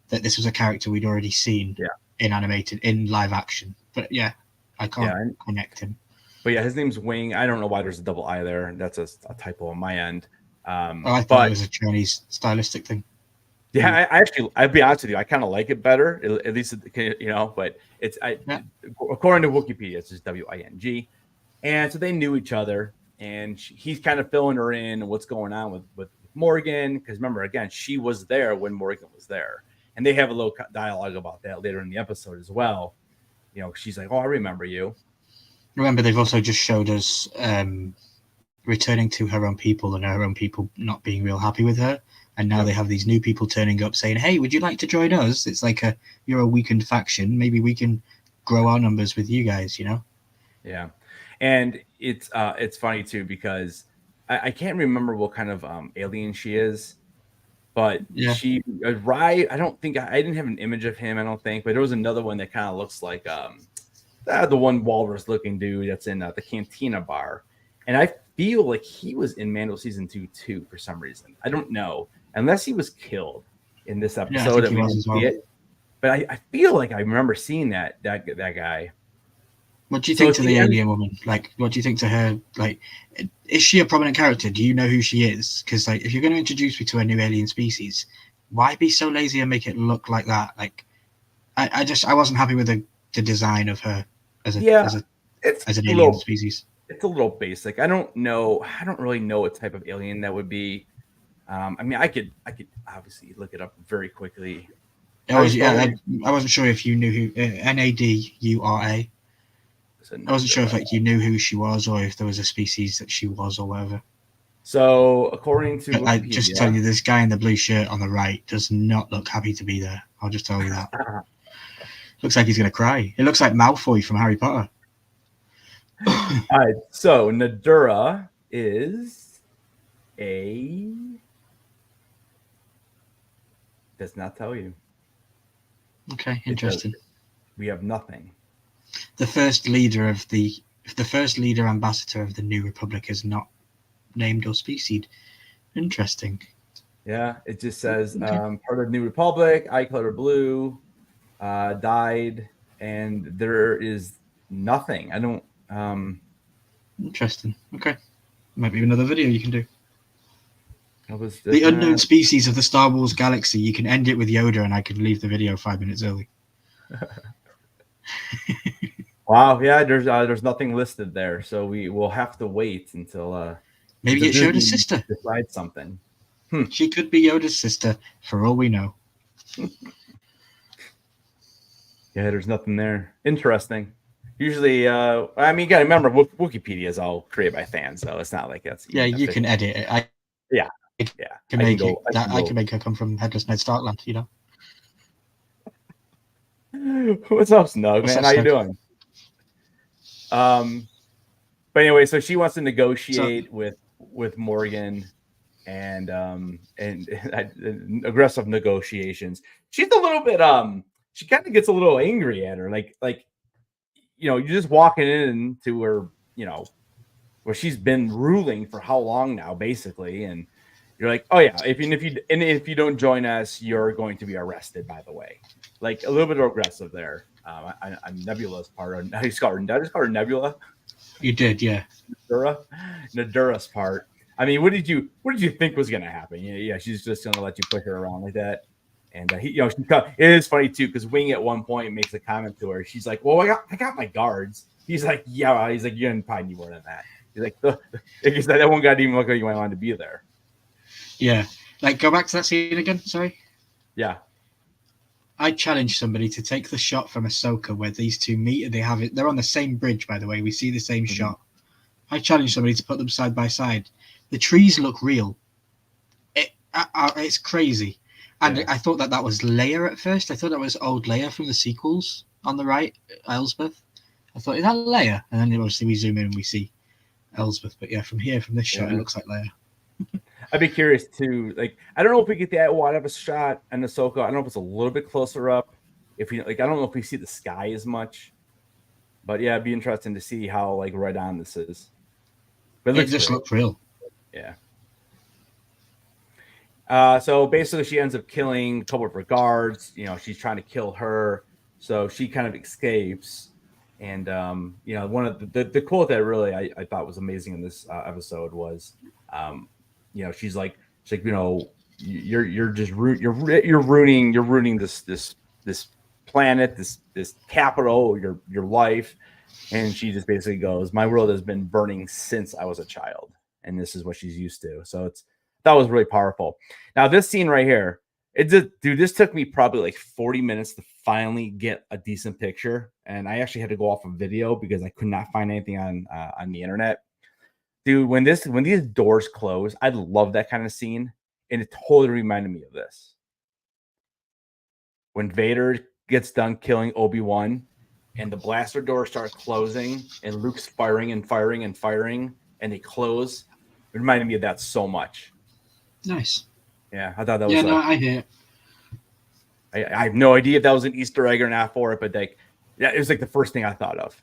that this was a character we'd already seen in live action. But yeah, I can't connect him. But yeah, his name's Wing. I don't know why there's a double I there. That's a typo on my end. I thought it was a Chinese stylistic thing. Yeah, I'd be honest with you, I kind of like it better, at least but it's according to Wikipedia, it's just Wing. And so they knew each other, and he's kind of filling her in what's going on with Morgan, because remember, again, she was there when Morgan was there, and they have a little dialogue about that later in the episode as well. She's like, "Oh, I remember you." Remember, they've also just showed us returning to her own people and her own people not being real happy with her. And now they have these new people turning up saying, "Hey, would you like to join us?" It's like you're a weakened faction. Maybe we can grow our numbers with you guys, Yeah. And it's funny too, because I can't remember what kind of alien she is, but she arrived. I didn't have an image of him, I don't think, but there was another one that kind of looks like the one walrus looking dude that's in the Cantina bar. And I feel like he was in Mando season 2 too, for some reason. I don't know, unless he was killed in this episode. But I feel like I remember seeing that guy. What do you think to the alien woman? Like, what do you think to her? Like, is she a prominent character? Do you know who she is? Because like, if you're going to introduce me to a new alien species, why be so lazy and make it look like that? Like, I wasn't happy with the design of her as an alien species. It's a little basic. I don't really know what type of alien that would be. I mean, I could obviously look it up very quickly. I wasn't sure if you knew who Nadura. I wasn't sure if you knew who she was or if there was a species that she was or whatever. So according to I just tell you, this guy in the blue shirt on the right does not look happy to be there. I'll just tell you that. Looks like he's going to cry. It looks like Malfoy from Harry Potter. All right, so Nadura is does not tell you. Okay, interesting. We have nothing. The first leader ambassador of the New Republic is not named or specied. Interesting. Yeah, it just says Okay. part of the New Republic, eye color blue, died, and there is nothing. I don't. Interesting. Okay. Might be another video you can do. Was The unknown species of the Star Wars galaxy. You can end it with Yoda, and I can leave the video 5 minutes early. Wow. Yeah, there's nothing listed there, so we will have to wait until maybe it's Yoda's sister. Decide something. She could be Yoda's sister, for all we know. Yeah, there's nothing there. Interesting. Usually, I mean, you gotta remember, Wikipedia is all created by fans, so it's not like that's. Yeah, you can edit it. I can make her come from Headless Ned Starkland, you know. What's up, Snug, man? How you doing? But anyway, so she wants to negotiate with Morgan, and aggressive negotiations. She's a little bit she kind of gets a little angry at her, like you're just walking into her, where she's been ruling for how long now, basically, and you're like, oh yeah, if you don't join us, you're going to be arrested. By the way, like a little bit aggressive there. On Nebula's part, I just call her Nebula. You did, yeah. Nadura's part. I mean, what did you think was going to happen? Yeah, she's just going to let you push her around like that. And it is funny too, because Wing at one point makes a comment to her. She's like, "Well, I got my guards." He's like, "Yeah." He's like, "You're gonna probably need more than that." He's like, "That one guy didn't even look like you wanted to be there." Yeah, like go back to that scene again. Sorry. Yeah. I challenge somebody to take the shot from Ahsoka where these two meet, and they're on the same bridge, by the way. We see the same shot. I challenge somebody to put them side by side. The trees look real. It's crazy. And yeah. I thought that was Leia at first. I thought that was old Leia from the sequels on the right, Elsbeth. I thought, is that Leia? And then obviously we zoom in and we see Elsbeth. But yeah, from this shot, it looks like Leia. I'd be curious too. Like, I don't know if we get that wide of a shot in Ahsoka. I don't know if it's a little bit closer up. I don't know if we see the sky as much. But yeah, it'd be interesting to see how right on this is. But it just looks real. Yeah. So basically, she ends up killing a couple of her guards. She's trying to kill her, so she kind of escapes. And one of the quote that really I thought was amazing in this episode was, she's like, you're ruining this planet, this capital, your life. And she just basically goes, "My world has been burning since I was a child," and this is what she's used to. So that was really powerful. Now this scene right here, this took me probably 40 minutes to finally get a decent picture, and I actually had to go off of video because I could not find anything on the internet. Dude, when these doors close, I love that kind of scene, and it totally reminded me of this. When Vader gets done killing Obi-Wan, and the blaster doors start closing, and Luke's firing and firing and firing, and they close. It reminded me of that so much. Nice. Yeah, I thought that was. Yeah, no, I hear it. I have no idea if that was an Easter egg or not for it, but it was the first thing I thought of.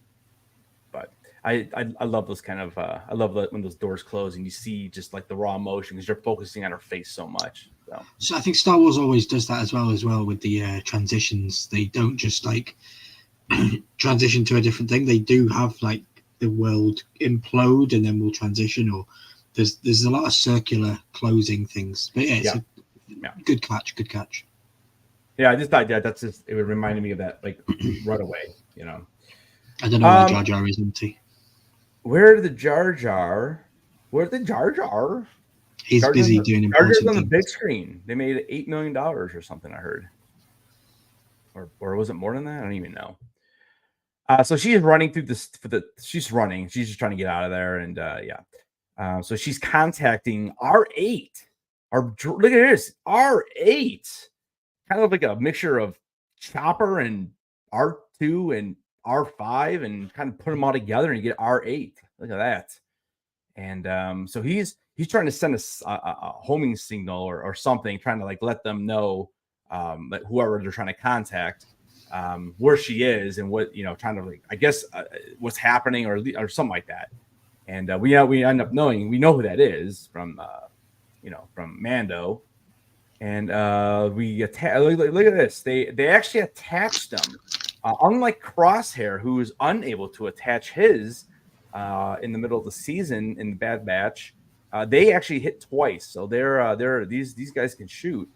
But I love those kind of. I love when those doors close and you see just the raw emotion because you're focusing on her face so much. So I think Star Wars always does that as well with the transitions. They don't just transition to a different thing. They do have the world implode and then we'll transition, or there's a lot of circular closing things. But yeah, it's good catch. Yeah, I just thought it reminded me of that right away. I don't know where Jar Jar is empty. Where the Jar Jar? He's busy doing important things. On the things. big screen. They made $8 million or something. I heard, or was it more than that? I don't even know. So she's running through this she's running. She's just trying to get out of there, and so she's contacting R8. Look at this, R8, kind of like a mixture of Chopper and R2 and R5, and kind of put them all together and you get R8. Look at that. And so he's trying to send a homing signal or something, trying to let them know that whoever they're trying to contact where she is and what, kind of like, I guess, what's happening or something like that. And we end up knowing, we know who that is from Mando. And look at this. They actually attached them. Unlike Crosshair, who is unable to attach his in the middle of the season in the Bad Batch, they actually hit twice. So these guys can shoot.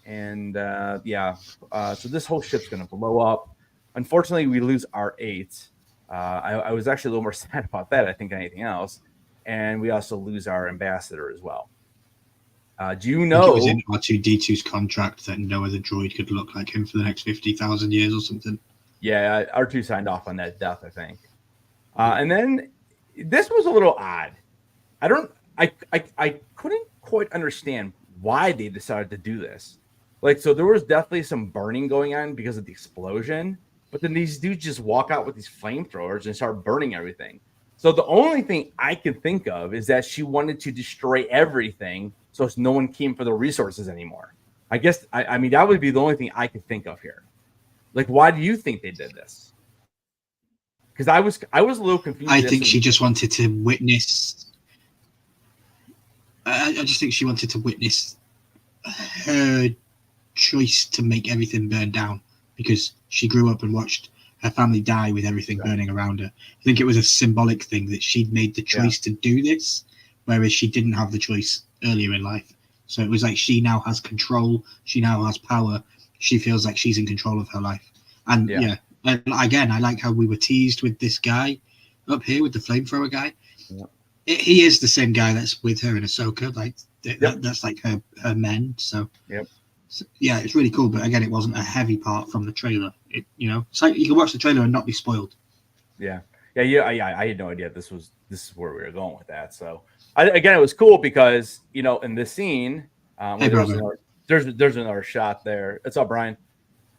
And so this whole ship's going to blow up. Unfortunately, we lose R8. I was actually a little more sad about that, I think, than anything else. And we also lose our ambassador as well. Do you know? It was in R2D2's contract that no other droid could look like him for the next 50,000 years or something. Yeah, R2 signed off on that death, I think. And then this was a little odd. I couldn't quite understand why they decided to do this. Like, so there was definitely some burning going on because of the explosion, but then these dudes just walk out with these flamethrowers and start burning everything. So the only thing I can think of is that she wanted to destroy everything so no one came for the resources anymore. I guess, I mean, that would be the only thing I could think of here. Like, why do you think they did this? Because I was a little confused. I think she just wanted to witness. I just think she wanted to witness her choice to make everything burn down, because she grew up and watched her family die with everything burning around her. I think it was a symbolic thing that she'd made the choice to do this, whereas she didn't have the choice earlier in life. So it was like she now has control. She now has power. She feels like she's in control of her life. And and again, I like how we were teased with this guy up here with the flamethrower guy. Yeah. He is the same guy that's with her in Ahsoka. Like that's like her men. So yeah, it's really cool. But again, it wasn't a heavy part from the trailer. It's like you can watch the trailer and not be spoiled. Yeah. I had no idea this is where we were going with that. So again, it was cool because in this scene, there's another shot there. It's all Brian.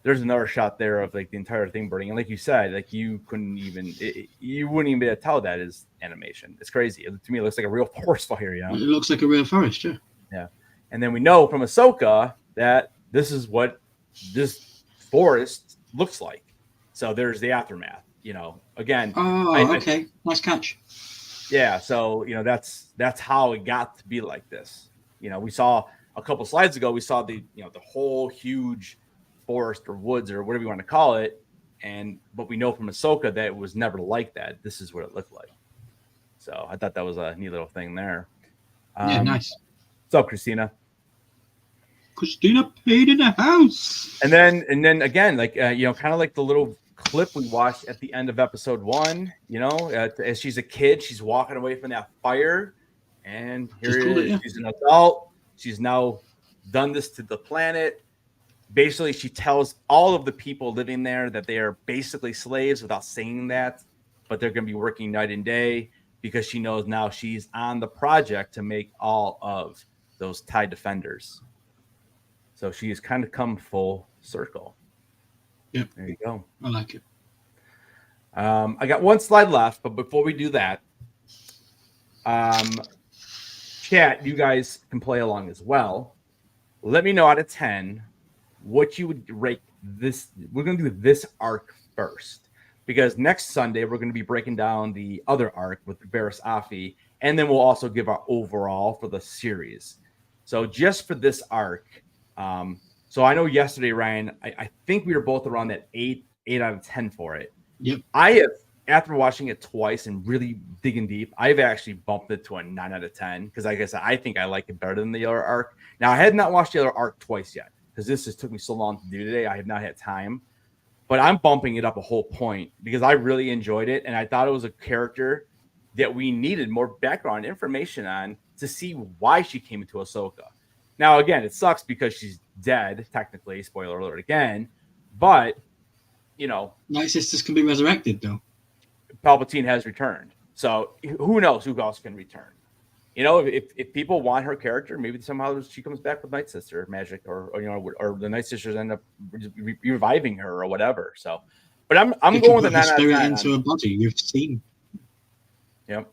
There's another shot there of like the entire thing burning, and like you said, like you wouldn't even be able to tell that is animation. It's crazy. To me, it looks like a real forest fire. It looks like a real forest, yeah. Yeah, and then we know from Ahsoka that this is what this forest looks like. So there's the aftermath. Again. Oh, okay, nice catch. Yeah, so that's how it got to be like this. We saw a couple slides ago. We saw the whole huge forest or woods or whatever you want to call it, but we know from Ahsoka that it was never like that. This is what it looked like. So I thought that was a neat little thing there. Yeah, nice. What's up, Christina? Christina paid in the house. And then again, like kind of like the little clip we watched at the end of episode 1. As she's a kid, she's walking away from that fire, and she's an adult. She's now done this to the planet. Basically, she tells all of the people living there that they are basically slaves without saying that, but they're going to be working night and day because she knows now she's on the project to make all of those TIE defenders. So she has kind of come full circle. Yep. There you go. I like it. I got one slide left, but before we do that, chat, you guys can play along as well. Let me know out of 10 what you would rate this. We're going to do this arc first, because next Sunday we're going to be breaking down the other arc with Barriss Offee, and then we'll also give our overall for the series. So just for this arc, so I know yesterday, Ryan, I think we were both around that 8 out of 10 for it. Yep. I have, after watching it twice and really digging deep, I've actually bumped it to a 9 out of 10 because, like I said, I think I like it better than the other arc. Now, I had not watched the other arc twice yet because this just took me so long to do today. I have not had time, but I'm bumping it up a whole point because I really enjoyed it, and I thought it was a character that we needed more background information on to see why she came into Ahsoka. Now, again, it sucks because she's dead, technically, spoiler alert again, but, Night Sisters can be resurrected, though. Palpatine has returned. So who knows who else can return? If people want her character, maybe somehow she comes back with Night Sister magic, or the Night Sisters end up reviving her or whatever. So, but I'm going with the 9 out of 10. Spirit into a body. You've seen. Yep.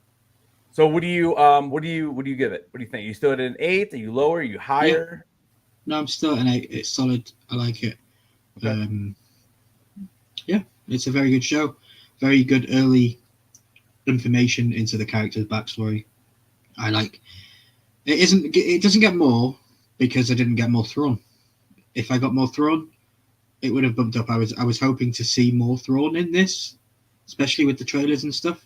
So what do you give it? What do you think? You still at an 8? Are you lower? Are you higher? Yeah. No, I'm still at an 8. It's solid. I like it. Okay. Yeah, it's a very good show. Very good early information into the character's backstory. I like it. Isn't it doesn't get more because I didn't get more Thrawn. If I got more Thrawn, it would have bumped up. I was hoping to see more Thrawn in this, especially with the trailers and stuff,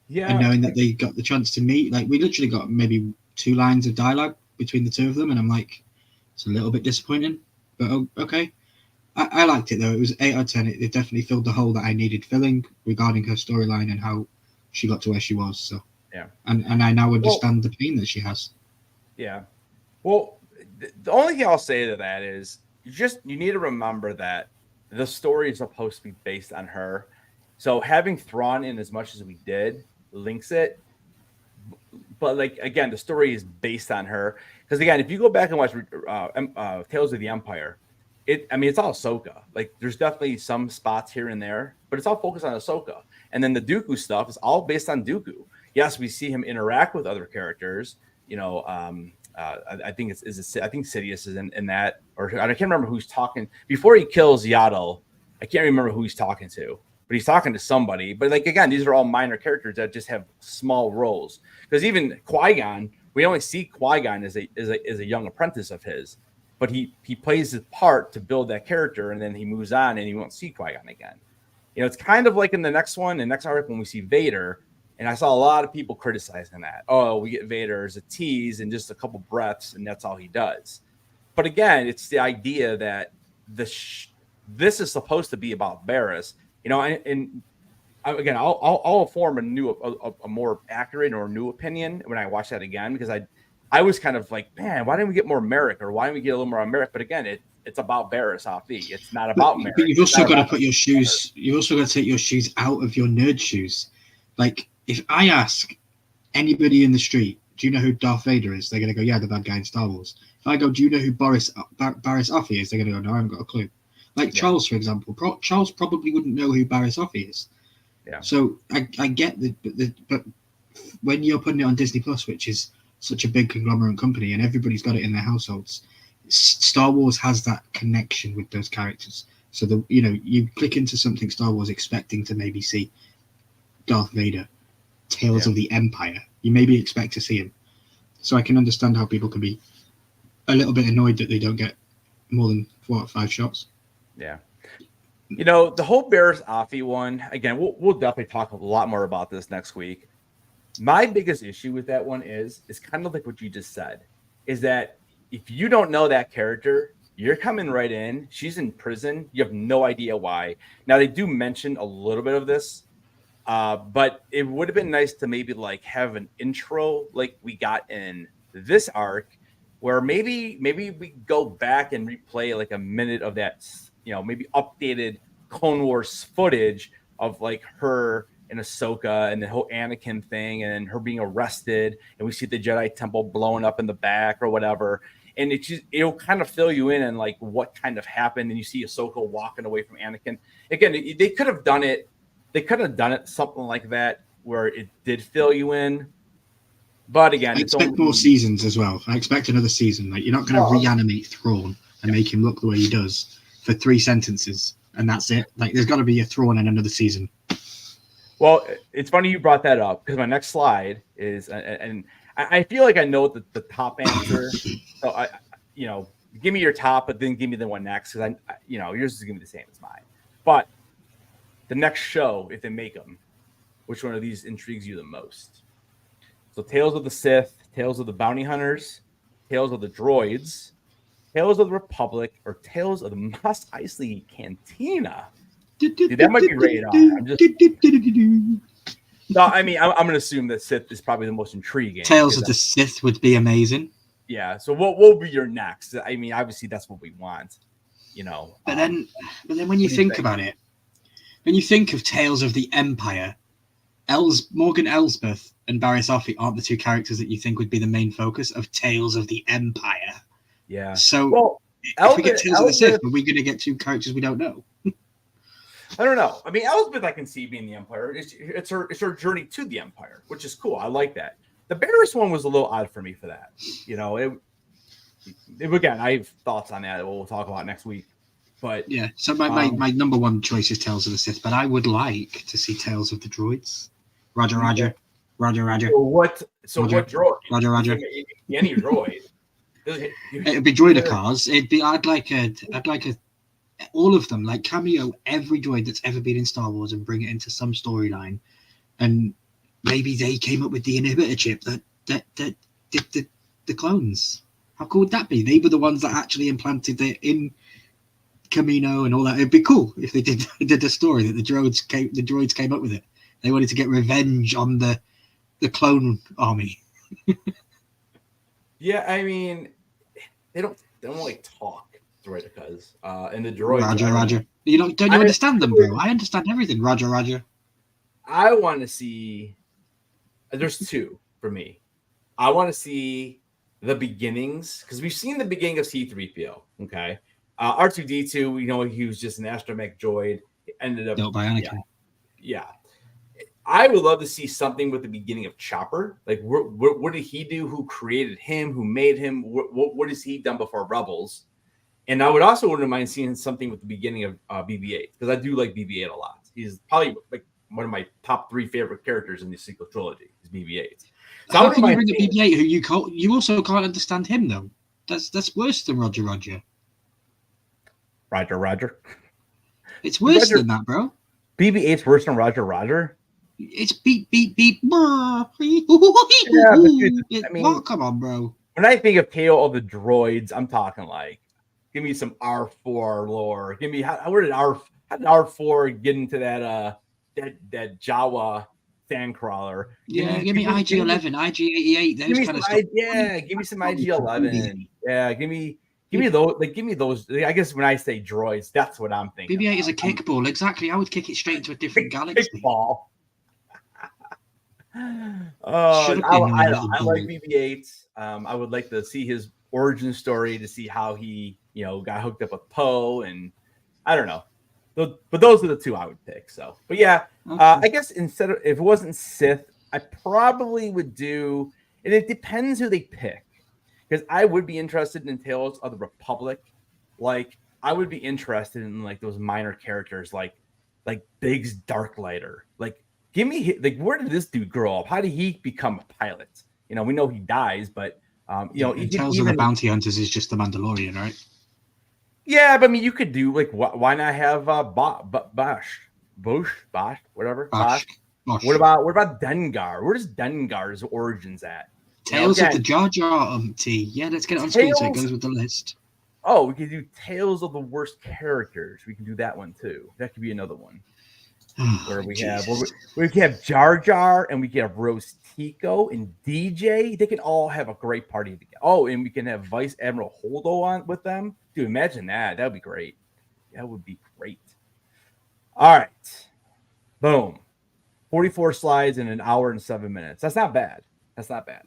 and Yeah, knowing that they got the chance to meet. Like we literally got maybe 2 lines of dialogue between the two of them, and I'm like, it's a little bit disappointing, but okay. I liked it though. It was 8 out of 10. It definitely filled the hole that I needed filling regarding her storyline and how she got to where she was. So, yeah. and I now Well, understand the pain that she has. yeah. Well, the only thing I'll say to that is you need to remember that the story is supposed to be based on her. So having Thrawn in as much as we did links it, but like again, the story is based on her. Because again, if you go back and watch Tales of the Empire, it's all Ahsoka. Like there's definitely some spots here and there, but it's all focused on Ahsoka. And then the Dooku stuff is all based on Dooku. Yes, we see him interact with other characters. You know, I think I think Sidious is in that, or I can't remember who's talking before he kills Yaddle. I can't remember who he's talking to, but he's talking to somebody. But like again, these are all minor characters that just have small roles. Because even Qui-Gon, we only see Qui-Gon as a young apprentice of his, but he plays his part to build that character, and then he moves on, and you won't see Qui-Gon again. You know, it's kind of like in the next arc when we see Vader, and I saw a lot of people criticizing that. Oh, we get Vader as a tease and just a couple breaths, and that's all he does. But again, it's the idea that this is supposed to be about Barriss, you know, and again, I'll form a more accurate or new opinion when I watch that again, because I was kind of like, man, why didn't we get more Merrick, or why didn't we get a little more on Merrick? But again, it's about Barriss Offee. It's not about Merrick. But you've also got to put your shoes. You've also got to take your shoes out of your nerd shoes. Like if I ask anybody in the street, do you know who Darth Vader is? They're gonna go, yeah, the bad guy in Star Wars. If I go, do you know who Barriss Offee is? They're gonna go, no, I haven't got a clue. Like Charles, for example, Charles probably wouldn't know who Barriss Offee is. Yeah. So I get but when you're putting it on Disney Plus, which is such a big conglomerate company, and everybody's got it in their households, Star Wars has that connection with those characters. So you click into something Star Wars expecting to maybe see Darth Vader, Tales of the Empire. You maybe expect to see him. So I can understand how people can be a little bit annoyed that they don't get more than 4 or 5 shots. Yeah. You know, the whole Barriss Offee one, again, we'll definitely talk a lot more about this next week. My biggest issue with that one is kind of like what you just said, is that if you don't know that character, you're coming right in. She's in prison. You have no idea why. Now, they do mention a little bit of this, but it would have been nice to maybe like have an intro like we got in this arc, where maybe we go back and replay like a minute of that, maybe updated Clone Wars footage of like her and Ahsoka and the whole Anakin thing and her being arrested, and we see the Jedi Temple blowing up in the back or whatever. And it'll kind of fill you in on like what kind of happened. And you see Ahsoka walking away from Anakin. Again, they could have done it. They could have done it something like that where it did fill you in. But again, I expect more seasons as well. I expect another season. Like you're not going to reanimate Thrawn and make him look the way he does for 3 sentences, and that's it. Like there's got to be a Thrawn in another season. Well, it's funny you brought that up, because my next slide is, and I feel like I know the top answer. So give me your top, but then give me the one next, because yours is gonna be the same as mine. But the next show, if they make them, which one of these intrigues you the most? So Tales of the Sith, Tales of the Bounty Hunters, Tales of the Droids, Tales of the Republic, or Tales of the Mos Eisley Cantina. Dude, that might be rated R. No, I mean, I'm going to assume that Sith is probably the most intriguing. Tales of the Sith would be amazing. Yeah. So what will be your next? I mean, obviously that's what we want, But then when you think about it, when you think of Tales of the Empire, Morgan Elsbeth and Barriss Offee aren't the 2 characters that you think would be the main focus of Tales of the Empire. Yeah. So if we get Tales of the Sith, are we going to get 2 characters we don't know? I don't know. I mean, Elsbeth I can see being the Empire. It's her journey to the Empire, which is cool. I like that. The Barriss one was a little odd for me for that. Again, I have thoughts on that we'll talk about next week. But yeah, so my number one choice is Tales of the Sith, but I would like to see Tales of the Droids. Roger, Roger, Roger, Roger. So what? So Roger, what droid? Roger, Roger. Any droid. It'd be droidicars. I'd like all of them, like cameo every droid that's ever been in Star Wars and bring it into some storyline. And maybe they came up with the inhibitor chip that did the clones. How cool would that be? They were the ones that actually implanted it in Camino and all that. It'd be cool if they did a story that the droids came up with it. They wanted to get revenge on the clone army. Yeah, I mean, they don't like talk droidicas. And the droids. Roger, Roger. Don't you understand them, bro? I understand everything. Roger, Roger. I want to see. There's two for me. I want to see the beginnings, because we've seen the beginning of C-3PO. Okay, R2-D2. We know he was just an astromech droid. Ended up built by Anakin. Yeah. I would love to see something with the beginning of Chopper. Like, what did he do? Who created him? Who made him? What has he done before Rebels? And I would also wouldn't mind seeing something with the beginning of BB-8, because I do like BB-8 a lot. He's probably like one of my top 3 favorite characters in the sequel trilogy. Is BB-8. So how can you bring up BB-8 who you also can't understand him though? That's worse than Roger, Roger. Roger, Roger. It's worse than that, bro. BB-8's worse than Roger, Roger. It's beep beep beep. Yeah, I mean, come on, bro. When I think of Tale of the Droids, I'm talking like, give me some R4 lore. Give me how did R4 get into that Jawa sandcrawler? Yeah, give me IG-11, IG-88. Those kind of stuff. Yeah, give me some IG-11. Yeah, give me those. Like, give me those. I guess when I say droids, that's what I'm thinking. BB-8 is a kickball. Exactly. I would kick it straight into a different galaxy. Kickball. I like BB-8. I would like to see his origin story, to see how he, got hooked up with Poe, and I don't know. But those are the two I would pick. So, but yeah, okay. I guess if it wasn't Sith, I probably would do. And it depends who they pick, because I would be interested in Tales of the Republic. Like, I would be interested in like those minor characters, like Biggs Darklighter, like. Give me, like, where did this dude grow up? How did he become a pilot? We know he dies, but Tales of the Bounty Hunters is just the Mandalorian, right? Yeah, but I mean, you could do like, why not have Bosch, whatever. Bosch. What about Dengar? Where's Dengar's origins at? Tales of the Jar Jar Yeah, let's get it on screen so it goes with the list. Oh, we could do Tales of the Worst Characters. We can do that one too. That could be another one. Where we have Jar Jar, and we can have Rose Tico and DJ. They can all have a great party together. Oh, and we can have Vice Admiral Holdo on with them. Dude, imagine that. That would be great. That would be great. All right. Boom. 44 slides in an hour and 7 minutes. That's not bad.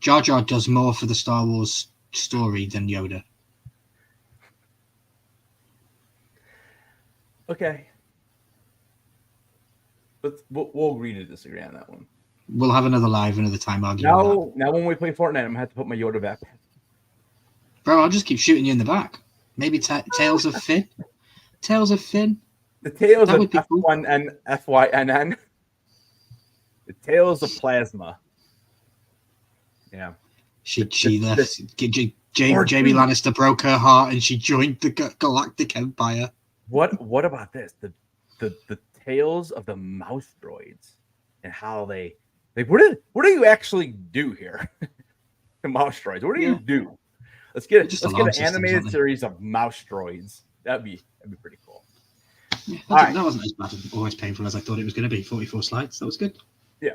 Jar Jar does more for the Star Wars story than Yoda. Okay. But we'll agree to disagree on that one. We'll have another live another time arguing. Now when we play Fortnite, I'm gonna have to put my Yoda back. Bro, I'll just keep shooting you in the back. Maybe Tales of Finn. Tales of Finn. The Tales of F1N FYNN. The Tales of Plasma. Yeah. She left. Jamie Lannister broke her heart and she joined the Galactic Empire. What about this? The Tales of the Mouse Droids, and how they like. What do you actually do here? The Mouse Droids. What do you do? Let's get an animated series of Mouse Droids. That'd be pretty cool. Yeah, that wasn't as bad or as painful as I thought it was going to be. 44 slides. That was good. Yeah.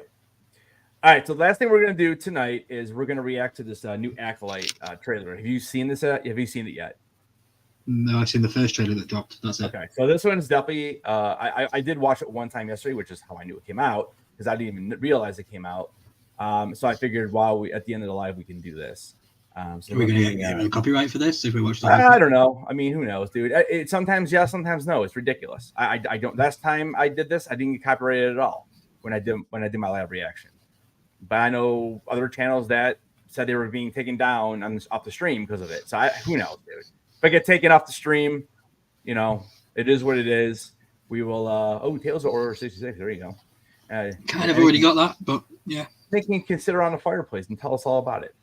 All right. So the last thing we're going to do tonight is we're going to react to this new Acolyte trailer. Have you seen this? Have you seen it yet? No, I've seen the first trailer that dropped. That's it. Okay, so this one is definitely. I did watch it one time yesterday, which is how I knew it came out, because I didn't even realize it came out. So I figured while at the end of the live we can do this. So are we going to get copyright for this if we watch the I don't know. I mean, who knows, dude? It sometimes yes, sometimes no. It's ridiculous. I don't. Last time I did this, I didn't get copyrighted at all when I did my live reaction. But I know other channels that said they were being taken down off the stream because of it. So who knows, dude? If I get taken off the stream, It is what it is. We will. Tales of Order 66. There you go. Kind of already got that, but yeah. They can consider on the fireplace and tell us all about it.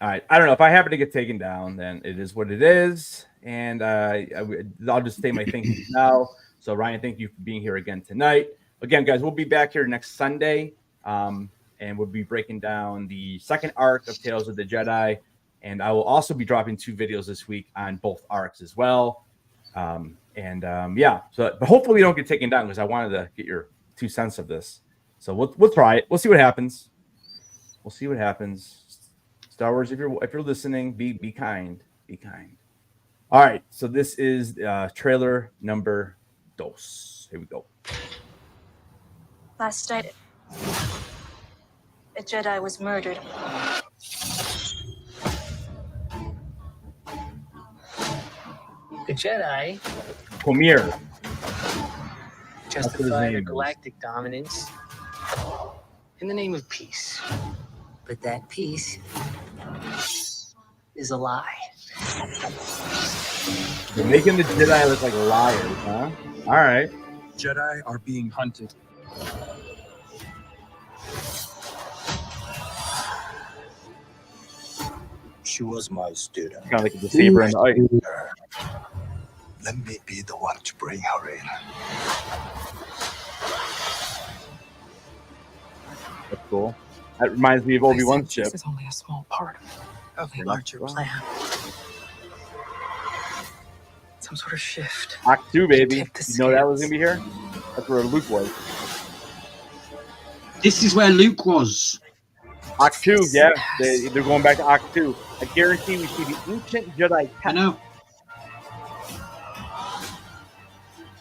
All right. I don't know if I happen to get taken down, then it is what it is, and I'll just say my thank you now. So Ryan, thank you for being here again tonight. Again, guys, we'll be back here next Sunday, and we'll be breaking down the second arc of Tales of the Jedi, and I will also be dropping 2 videos this week on both arcs as well. But hopefully we don't get taken down because I wanted to get your 2 cents of this. So we'll try it. We'll see what happens. Star Wars, if you're listening, be kind. Be kind. All right. So this is trailer number 2. Here we go. Last night, a Jedi was murdered. The Jedi Premiere. justify their galactic dominance in the name of peace. But that peace is a lie. They're making the Jedi look like liars, huh? All right. Jedi are being hunted. She was my student. Kind of like the saber and the ice. Let me be the one to bring her in. That's cool. That reminds me of Obi-Wan's ship. This is only a small part of a larger plan. Some sort of shift. Act 2, baby. Tip the You know that was scales. gonna be here. That's where Luke was. This is where Luke was. Act 2, yeah. They're going back to Act 2. I guarantee we see the ancient Jedi. I know.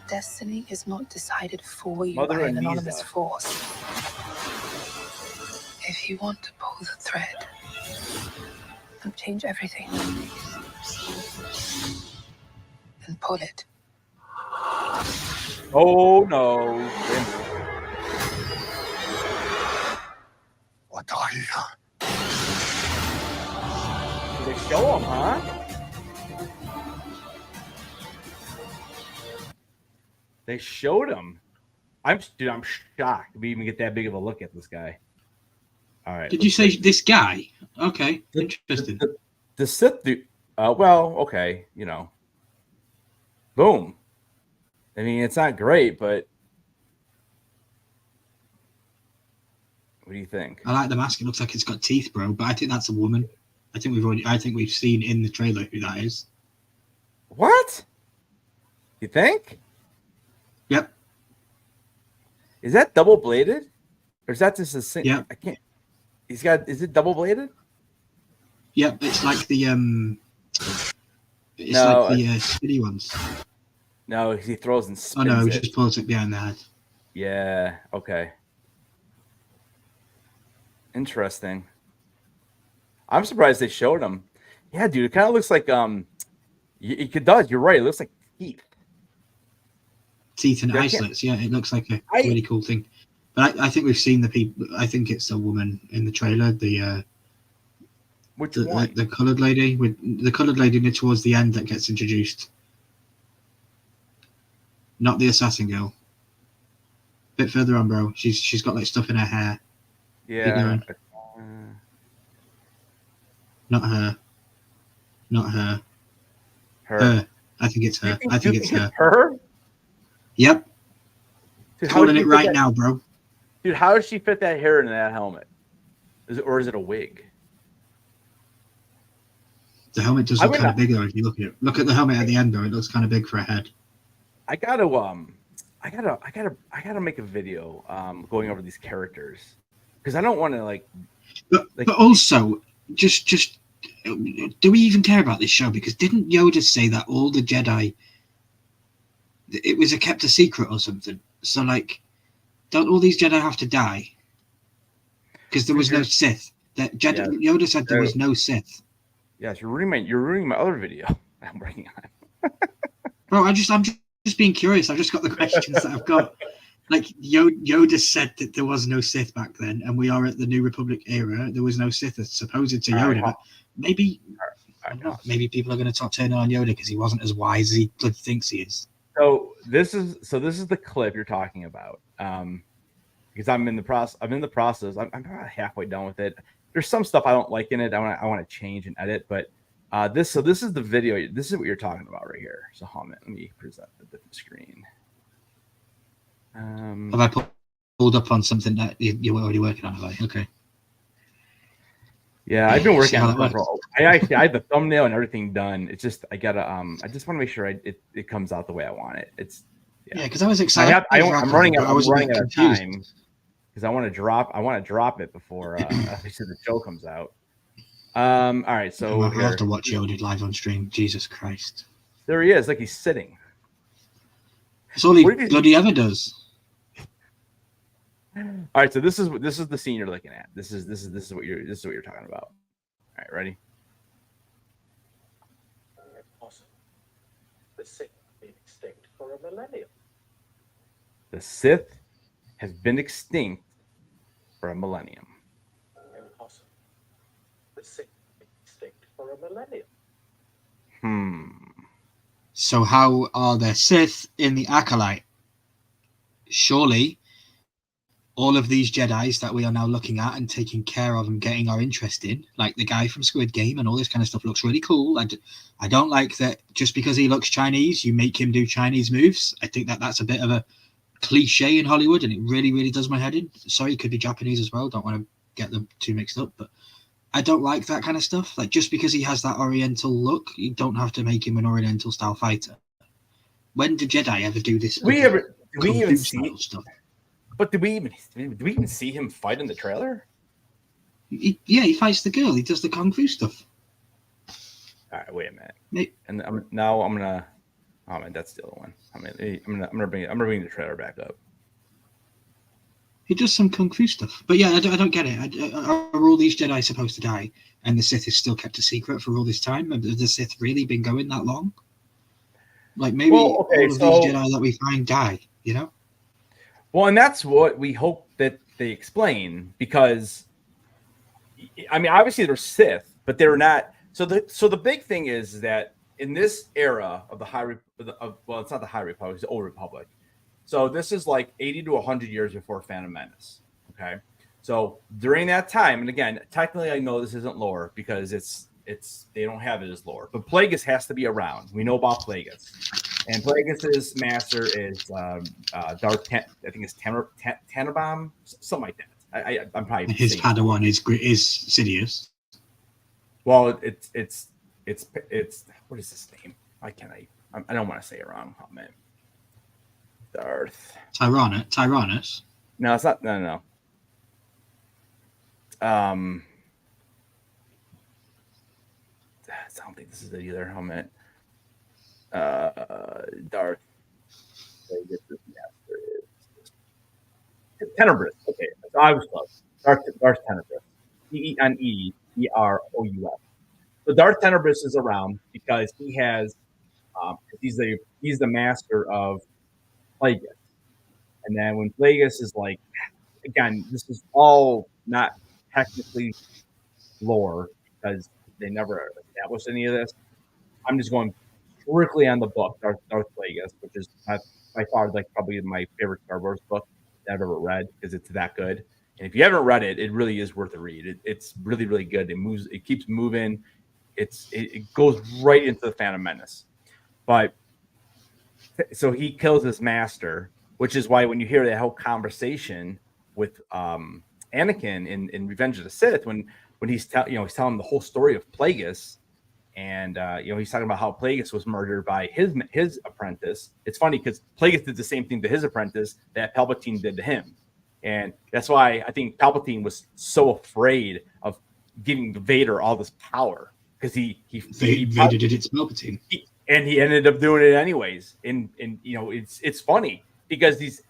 Destiny is not decided for you Mother by an Anisa. anonymous force. If you want to pull the thread and change everything, then pull it. Oh no. What are you? They show him, huh? They showed him. I'm shocked we even get that big of a look at this guy. All right. Did you say this guy? Okay, interesting. The Sith dude. Well, okay, you know. Boom. I mean, it's not great, but what do you think? I like the mask. It looks like it's got teeth, bro. But I think that's a woman. I think we've seen in the trailer who that is. What? You think? Yep. Is that double bladed? Or is that just a single? Yep. I can't. Is it double bladed? Yep. It's like the shitty ones. No, he throws and Oh spins no, he it. just pulls it behind the head. Yeah. Okay. Interesting. I'm surprised they showed him. Yeah, dude, it kind of looks like it does. You're right. It looks like teeth. Teeth and Yeah, I eye can't- slits. Yeah, it looks like a really cool thing. But I think we've seen the people. I think it's a woman in the trailer. Which one? The coloured lady with the coloured lady towards the end that gets introduced. Not the assassin girl. Bit further on, bro. She's got like stuff in her hair. Yeah. Not her. Not her. Her. Her. I think it's her. I think it's her. Her? Yep. Dude, how Calling did it she fit right that- now, bro. Dude, how does she fit that hair into that helmet? Is it a wig? The helmet does I look would kind of not- big though. If you look at it, look at the helmet at the end though. It looks kind of big for a head. I gotta make a video going over these characters because I don't want to like. But also, just do we even care about this show? Because didn't Yoda say that all the Jedi, it was kept a secret or something? So like, don't all these Jedi have to die? Because there was no Sith. That Jedi, Yoda said there was no Sith. Yes, you're ruining my other video I'm working on. Bro, I'm just being curious. I've just got the questions that I've got. Like Yoda said that there was no Sith back then, and we are at the New Republic era. There was no Sith, as supposed to Yoda. But maybe right, not. Maybe people are going to turn on Yoda because he wasn't as wise as he thinks he is. So this is the clip you're talking about. Because I'm in the process. I'm about halfway done with it. There's some stuff I don't like in it. I want to change and edit, but this is the video. This is what you're talking about right here. So hold on, let me present the different screen. Have I pulled up on something that you're already working on? Have I? Okay. Yeah, I've been working how on that it. I had the thumbnail and everything done. It's just I gotta I just want to make sure it comes out the way I want it. It's Yeah, because I was excited. I'm running out of confused. time because I want to drop it before obviously the show comes out. All right, so I have to watch Yoda live on stream. Jesus Christ! There he is, like he's sitting. That's all he bloody ever does. All right, so this is the scene you're looking at. This is what you're talking about. All right, ready? Awesome. The Sith have been extinct for a millennium. The Sith has been extinct for a millennium. Impossible. The Sith have been extinct for a millennium. So how are the Sith in the Acolyte? Surely all of these Jedis that we are now looking at and taking care of and getting our interest in, like the guy from Squid Game and all this kind of stuff, looks really cool. I don't like that just because he looks Chinese, you make him do Chinese moves. I think that's a bit of a cliche in Hollywood, and it really, really does my head in. Sorry, it could be Japanese as well. Don't want to get them too mixed up, but I don't like that kind of stuff. Like, just because he has that Oriental look, you don't have to make him an Oriental style fighter. When did Jedi ever do this? Do we even see stuff? But do we even see him fight in the trailer? He fights the girl. He does the kung fu stuff. All right, wait a minute. And I'm gonna. Oh man, that's the other one. I'm gonna bring the trailer back up. He does some kung fu stuff, but yeah, I don't get it. Are all these Jedi supposed to die, and the Sith is still kept a secret for all this time? Have the Sith really been going that long? Like, maybe all of these Jedi that we find die, you know? Well, and that's what we hope that they explain, because I mean, obviously they're Sith, but they're not. So the big thing is that in this era of well, it's not the High Republic, it's the Old Republic. So this is like 80 to 100 years before Phantom Menace. Okay, so during that time, and again, technically, I know this isn't lore because it's they don't have it as lore, but Plagueis has to be around. We know about Plagueis, and Plagueis's master is Darth. I think it's Tannenbaum, something like that. I'm probably his Padawan is Sidious. Well, it's what is his name? I don't want to say it wrong. Oh man, Darth Tyrannus. No, it's not. No. I don't think this is it either. Oh man, Darth. Tenebrous. Okay, so I was close. Darth Tenebrous. Tenebrous. So Darth Tenebrous is around because he has, he's the master of Plagueis, and then when Plagueis is like, again, this is all not technically lore because they never established any of this. I'm just going strictly on the book, Darth Plagueis, which is by far like probably my favorite Star Wars book that I've ever read because it's that good. And if you haven't read it, it really is worth a read. It's really, really good. It keeps moving. It goes right into the Phantom Menace. But so he kills his master, which is why when you hear that whole conversation with Anakin in Revenge of the Sith, when he's telling the whole story of Plagueis, and he's talking about how Plagueis was murdered by his apprentice. It's funny because Plagueis did the same thing to his apprentice that Palpatine did to him. And that's why I think Palpatine was so afraid of giving Vader all this power, because Vader did it to Palpatine, and he ended up doing it anyways. And it's funny because these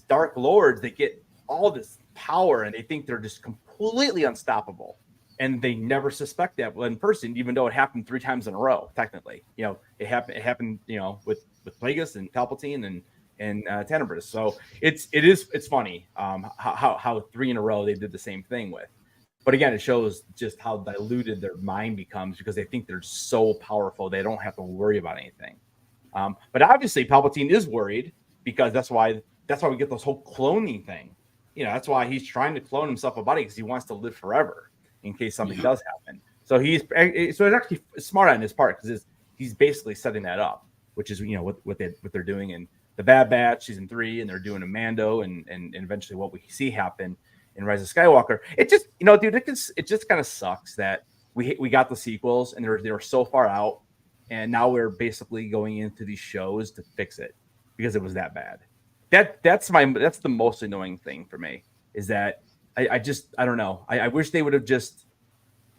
Dark Lords, they get all this power and they think they're just completely unstoppable, and they never suspect that one person, even though it happened 3 times in a row. Technically, it happened with Plagueis and Palpatine and Tenebrous. So it's funny how 3 in a row they did the same thing with. But again, it shows just how diluted their mind becomes because they think they're so powerful they don't have to worry about anything. But obviously, Palpatine is worried because that's why we get this whole cloning thing. That's why he's trying to clone himself a body because he wants to live forever in case something does happen. So it's actually smart on his part because he's basically setting that up, which is what they're doing in the Bad Batch season 3, and they're doing a Mando, and eventually what we see happen in Rise of Skywalker. It just dude, it just kind of sucks that we got the sequels and they were so far out, and now we're basically going into these shows to fix it because it was that bad. That's the most annoying thing for me is that I don't know. I wish they would have just,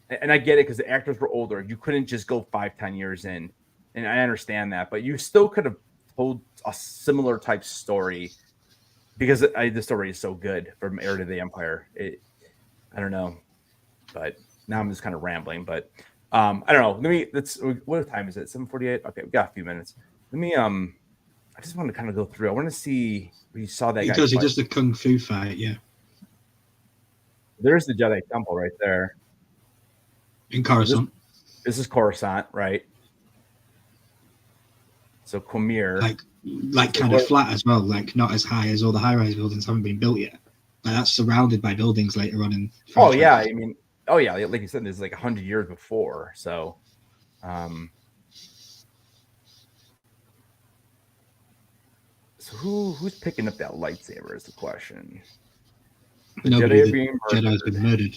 and I get it because the actors were older. You couldn't just go 5-10 years in, and I understand that, but you still could have told a similar type story because the story is so good from Heir to the Empire. I don't know, but now I'm just kind of rambling. But I don't know. What time is it? 7:48. Okay, we got a few minutes. I just want to kind of go through. I want to see where you saw that guy. He does the kung fu fight, yeah. There's the Jedi Temple right there. In Coruscant. This is Coruscant, right? So Quamir. Like kind of flat as well, like not as high as all the high-rise buildings haven't been built yet. Like that's surrounded by buildings later on in. Oh yeah, I mean, like you said, there's like 100 years before. So, so who's picking up that lightsaber is the question. The Jedi's been murdered.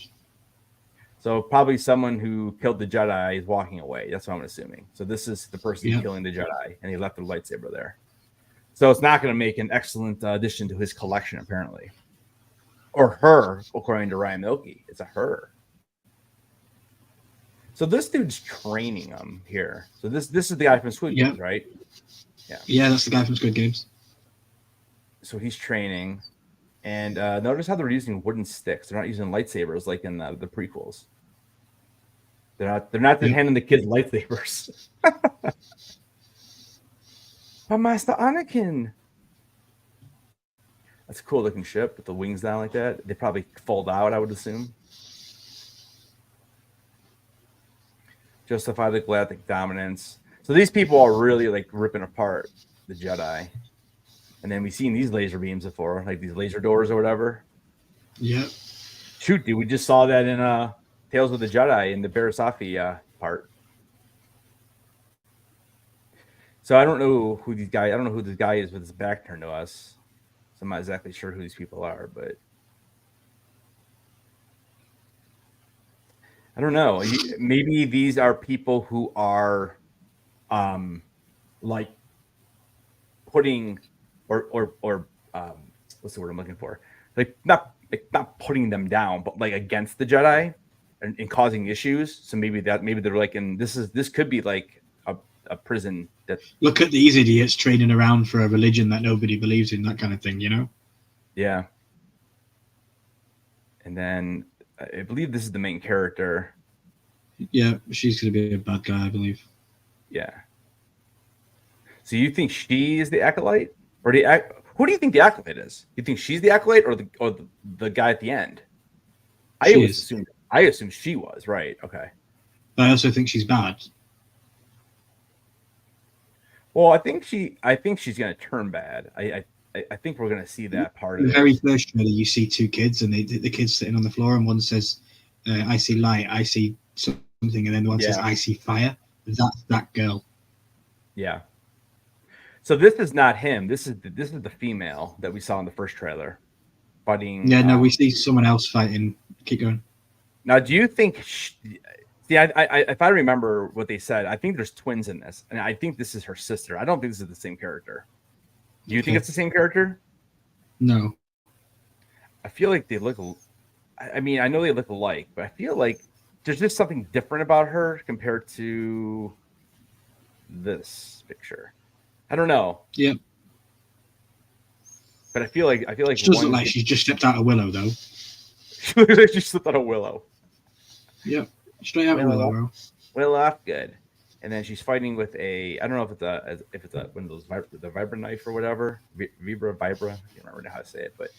So probably someone who killed the Jedi is walking away. That's what I'm assuming. So this is the person killing the Jedi, and he left the lightsaber there. So it's not going to make an excellent addition to his collection, apparently. Or her, according to Ryan Milkey. It's a her. So this dude's training him here. So this is the guy from Squid Games, right? Yeah. Yeah, that's the guy from Squid Games. So he's training. And notice how they're using wooden sticks. They're not using lightsabers like in the prequels. They're not handing the kids lightsabers. But Master Anakin. That's a cool looking ship with the wings down like that. They probably fold out, I would assume. Justify the galactic dominance. So these people are really like ripping apart the Jedi. And then we've seen these laser beams before, like these laser doors or whatever. Yeah. Shoot, dude, we just saw that in Tales of the Jedi in the Barasafi part. So I don't know who these guys. I don't know who this guy is with his back turned to us. So I'm not exactly sure who these people are, but I don't know. Maybe these are people who are, like putting or what's the word I'm looking for? Like not putting them down, but like against the Jedi and causing issues. So maybe they're like this could be like a prison that. Look at these idiots trading around for a religion that nobody believes in, that kind of thing, Yeah. And then I believe this is the main character. Yeah, she's going to be a bad guy, I believe. Yeah. So you think she is the Acolyte? Or who do you think the Acolyte is? You think she's the Acolyte or the guy at the end? I assume she was, right. Okay. But I also think she's bad. Well, I think she's going to turn bad. I think we're going to see that part of it. The very first trailer, you see two kids, and the kids sitting on the floor, and one says, "I see light, I see something," and then the one says, "I see fire." That's that girl. Yeah. So this is not him. This is the female that we saw in the first trailer, fighting. Yeah, no, we see someone else fighting. Keep going. Now, do you think? If I remember what they said, I think there's twins in this, and I think this is her sister. I don't think this is the same character. Do you think it's the same character? No. I feel like they look. I mean, I know they look alike, but I feel like there's just something different about her compared to this picture. I don't know. Yeah. But I feel like she doesn't look like she's just stepped out of Willow, though. She looks like she slipped out of Willow. Yeah, straight out of Willow, bro. Willow, good. And then she's fighting with I don't know if it's one of those the vibra knife or whatever, vibra. I can't remember how to say it, but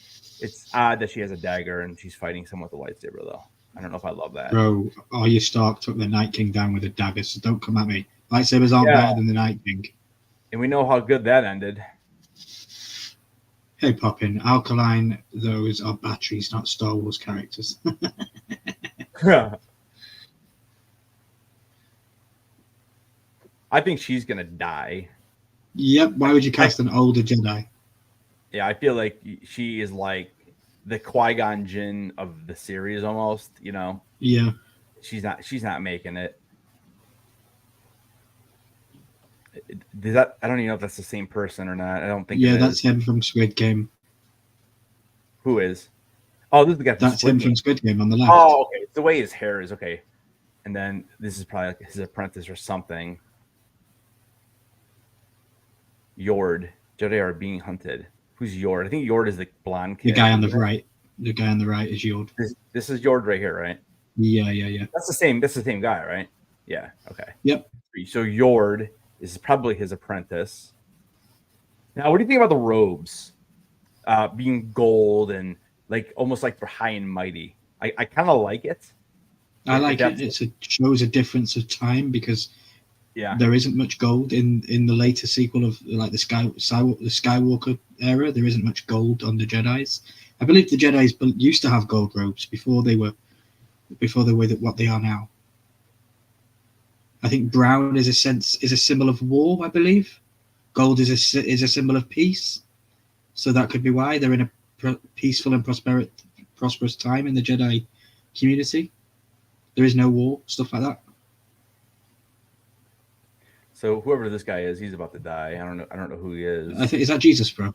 it's odd that she has a dagger and she's fighting someone with a lightsaber though. I don't know if I love that. Bro, Arya Stark took the Night King down with a dagger, so don't come at me. Lightsabers aren't Yeah. better than the Night King. And we know how good that ended. Hey, Poppin, Alkaline, those are batteries, not Star Wars characters. I think she's gonna die. Yep, why would you cast an older Jedi? Yeah, I feel like she is like the Qui-Gon Jinn of the series almost, you know. Yeah. She's not making it. Does that, I don't even know if that's the same person or not. I don't think Yeah, it that's is. him from Squid Game. Who is? Oh, this is the guy from That's Squid him Game. from Squid Game on the left. Oh, okay. The way his hair is, okay. And then this is probably like his apprentice or something. Yord. Jedi are being hunted. Who's Yord? I think Yord is the blonde kid. The guy on the right. The guy on the right is Yord. This is Yord right here, right? Yeah. That's the same guy, right? Yeah. Okay. Yep. So Yord is probably his apprentice. Now, what do you think about the robes being gold and like almost like for high and mighty? I kind of like it. I like it. It shows a difference of time because there isn't much gold in the later sequel of like the Skywalker era. There isn't much gold on the Jedi's. I believe the Jedi's used to have gold robes before they were what they are now. I think brown is a symbol of war. I believe gold is a symbol of peace. So that could be why they're in a peaceful and prosperous time in the Jedi community. There is no war, stuff like that. So whoever this guy is, he's about to die. I don't know who he is. I think is that Jesus, bro.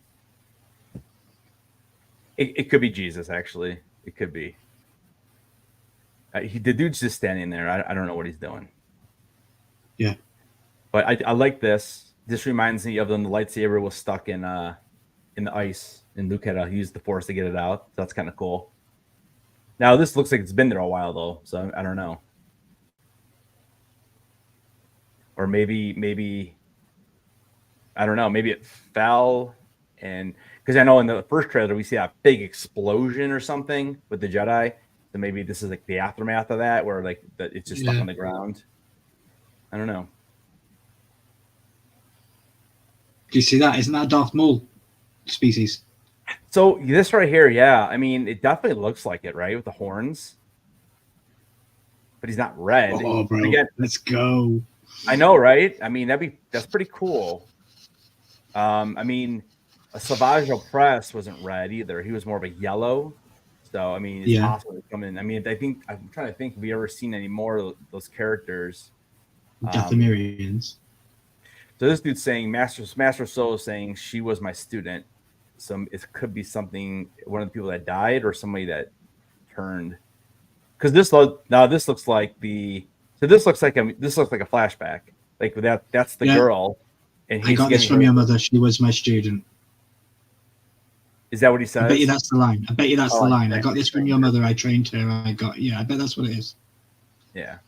It could be Jesus, actually. It could be. The dude's just standing there. I don't know what he's doing. Yeah. But I like this. This reminds me of when the lightsaber was stuck in the ice, and Luke had to use the Force to get it out. That's kind of cool. Now this looks like it's been there a while though, so I don't know. Or maybe I don't know. Maybe it fell, and because I know in the first trailer we see a big explosion or something with the Jedi. So maybe this is like the aftermath of that, where like it's just stuck on the ground. I don't know. Do you see that? Isn't that a Darth Maul species? So this right here, yeah. I mean, it definitely looks like it, right, with the horns. But he's not red. Oh, bro, again, let's go. I know, right? I mean, that's pretty cool. I mean, a Savage Opress wasn't red either. He was more of a yellow. So I mean, it's possible to come in. I mean, I'm trying to think if we ever seen any more of those characters. Dathomirians. So this dude's saying Master Solo is saying she was my student. So it could be something, one of the people that died or somebody that turned. Because this looks like this looks like a flashback. Like that's the girl. And I got this from your mother. She was my student. Is that what he says? I bet you that's the line. The line. I got this from your mother. I trained her. I bet that's what it is. Yeah.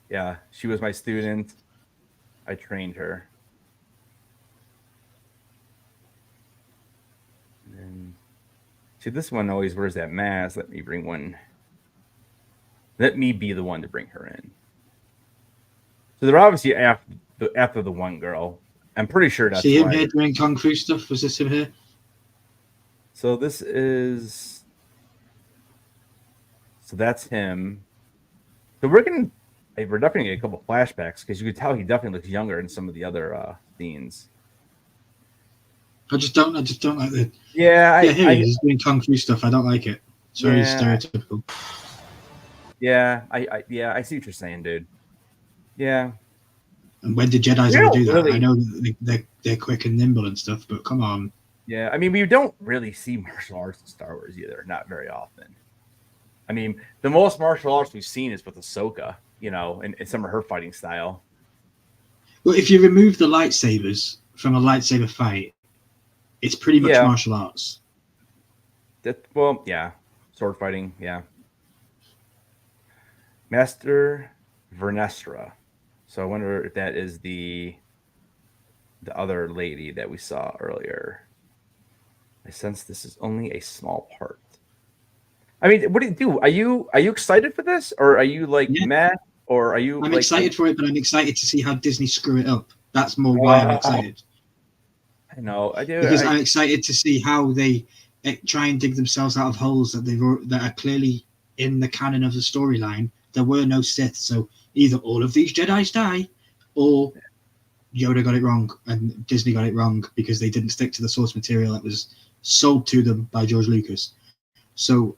Yeah, she was my student. I trained her. And then, see, this one always wears that mask. Let me be the one to bring her in. So they're obviously after the one girl. I'm pretty sure that's See him here doing Kung Fu stuff? Was this him here? So this is... So that's him. So we're definitely get a couple flashbacks because you could tell he definitely looks younger in some of the other scenes. I just don't like the. Yeah, he's doing Kung Fu stuff. I don't like it. It's very stereotypical. Yeah, I see what you're saying, dude. Yeah. And when did Jedi's ever do that? I know that they're quick and nimble and stuff, but come on. Yeah, I mean, we don't really see martial arts in Star Wars either. Not very often. I mean, the most martial arts we've seen is with Ahsoka, you know, and some of her fighting style. Well, if you remove the lightsabers from a lightsaber fight, it's pretty much martial arts. Sword fighting, yeah. Master Vernestra. So I wonder if that is the other lady that we saw earlier. I sense this is only a small part. I mean, what do you do? Are you excited for this, or are you like Yeah. meh, or are you? I'm like, excited for it, but I'm excited to see how Disney screw it up. That's more why I'm excited. I know. I do. Because I'm excited to see how they try and dig themselves out of holes that are clearly in the canon of the storyline. There were no Sith, so either all of these Jedi's die, or Yoda got it wrong and Disney got it wrong because they didn't stick to the source material that was sold to them by George Lucas. So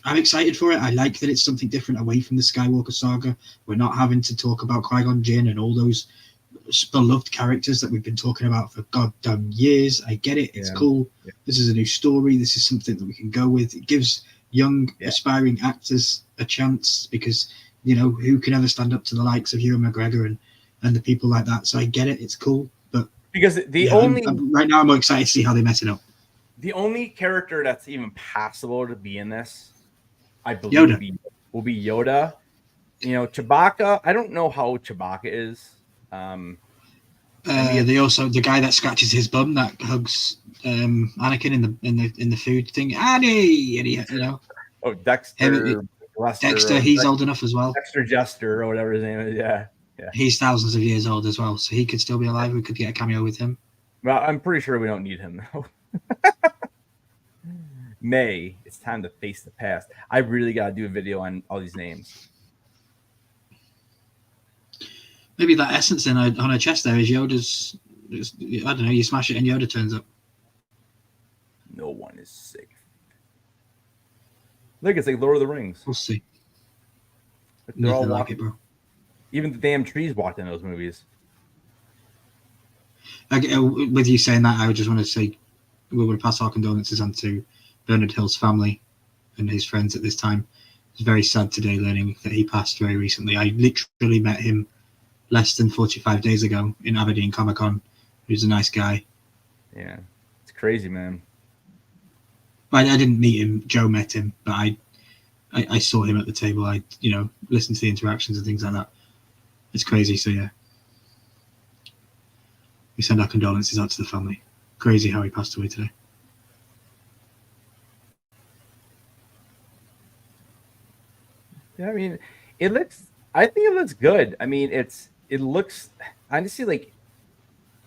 I'm excited for it. I like that it's something different away from the Skywalker saga. We're not having to talk about Qui-Gon Jinn and all those beloved characters that we've been talking about for goddamn years. I get it. It's cool. Yeah. This is a new story. This is something that we can go with. It gives young aspiring actors a chance because, you know, who can ever stand up to the likes of Ewan McGregor and the people like that. So I get it. It's cool. But because right now I'm more excited to see how they mess it up. The only character that's even possible to be in this, I believe, will be Yoda. You know, Chewbacca. I don't know how Chewbacca is. The guy that scratches his bum that hugs Anakin in the food thing. Annie, and you know. Oh, Dexter. Dexter, he's old enough as well. Dexter Jester or whatever his name is. Yeah. He's thousands of years old as well, so he could still be alive. We could get a cameo with him. Well, I'm pretty sure we don't need him though. May, it's time to face the past. I really got to do a video on all these names. Maybe that essence on her chest there is Yoda's. I don't know. You smash it and Yoda turns up. No one is safe. Look, it's like Lord of the Rings. We'll see. They're all like it, bro. Even the damn trees walked in those movies. With you saying that, I would just want to say we would pass our condolences on to Bernard Hill's family and his friends at this time. It's very sad today learning that he passed very recently. I literally met him less than 45 days ago in Aberdeen Comic-Con. He was a nice guy. Yeah, it's crazy, man. I didn't meet him. Joe met him, but I saw him at the table. I listened to the interactions and things like that. It's crazy. So yeah, we send our condolences out to the family. Crazy how he passed away today. Yeah, I mean, I think it looks good. I mean, it looks honestly like,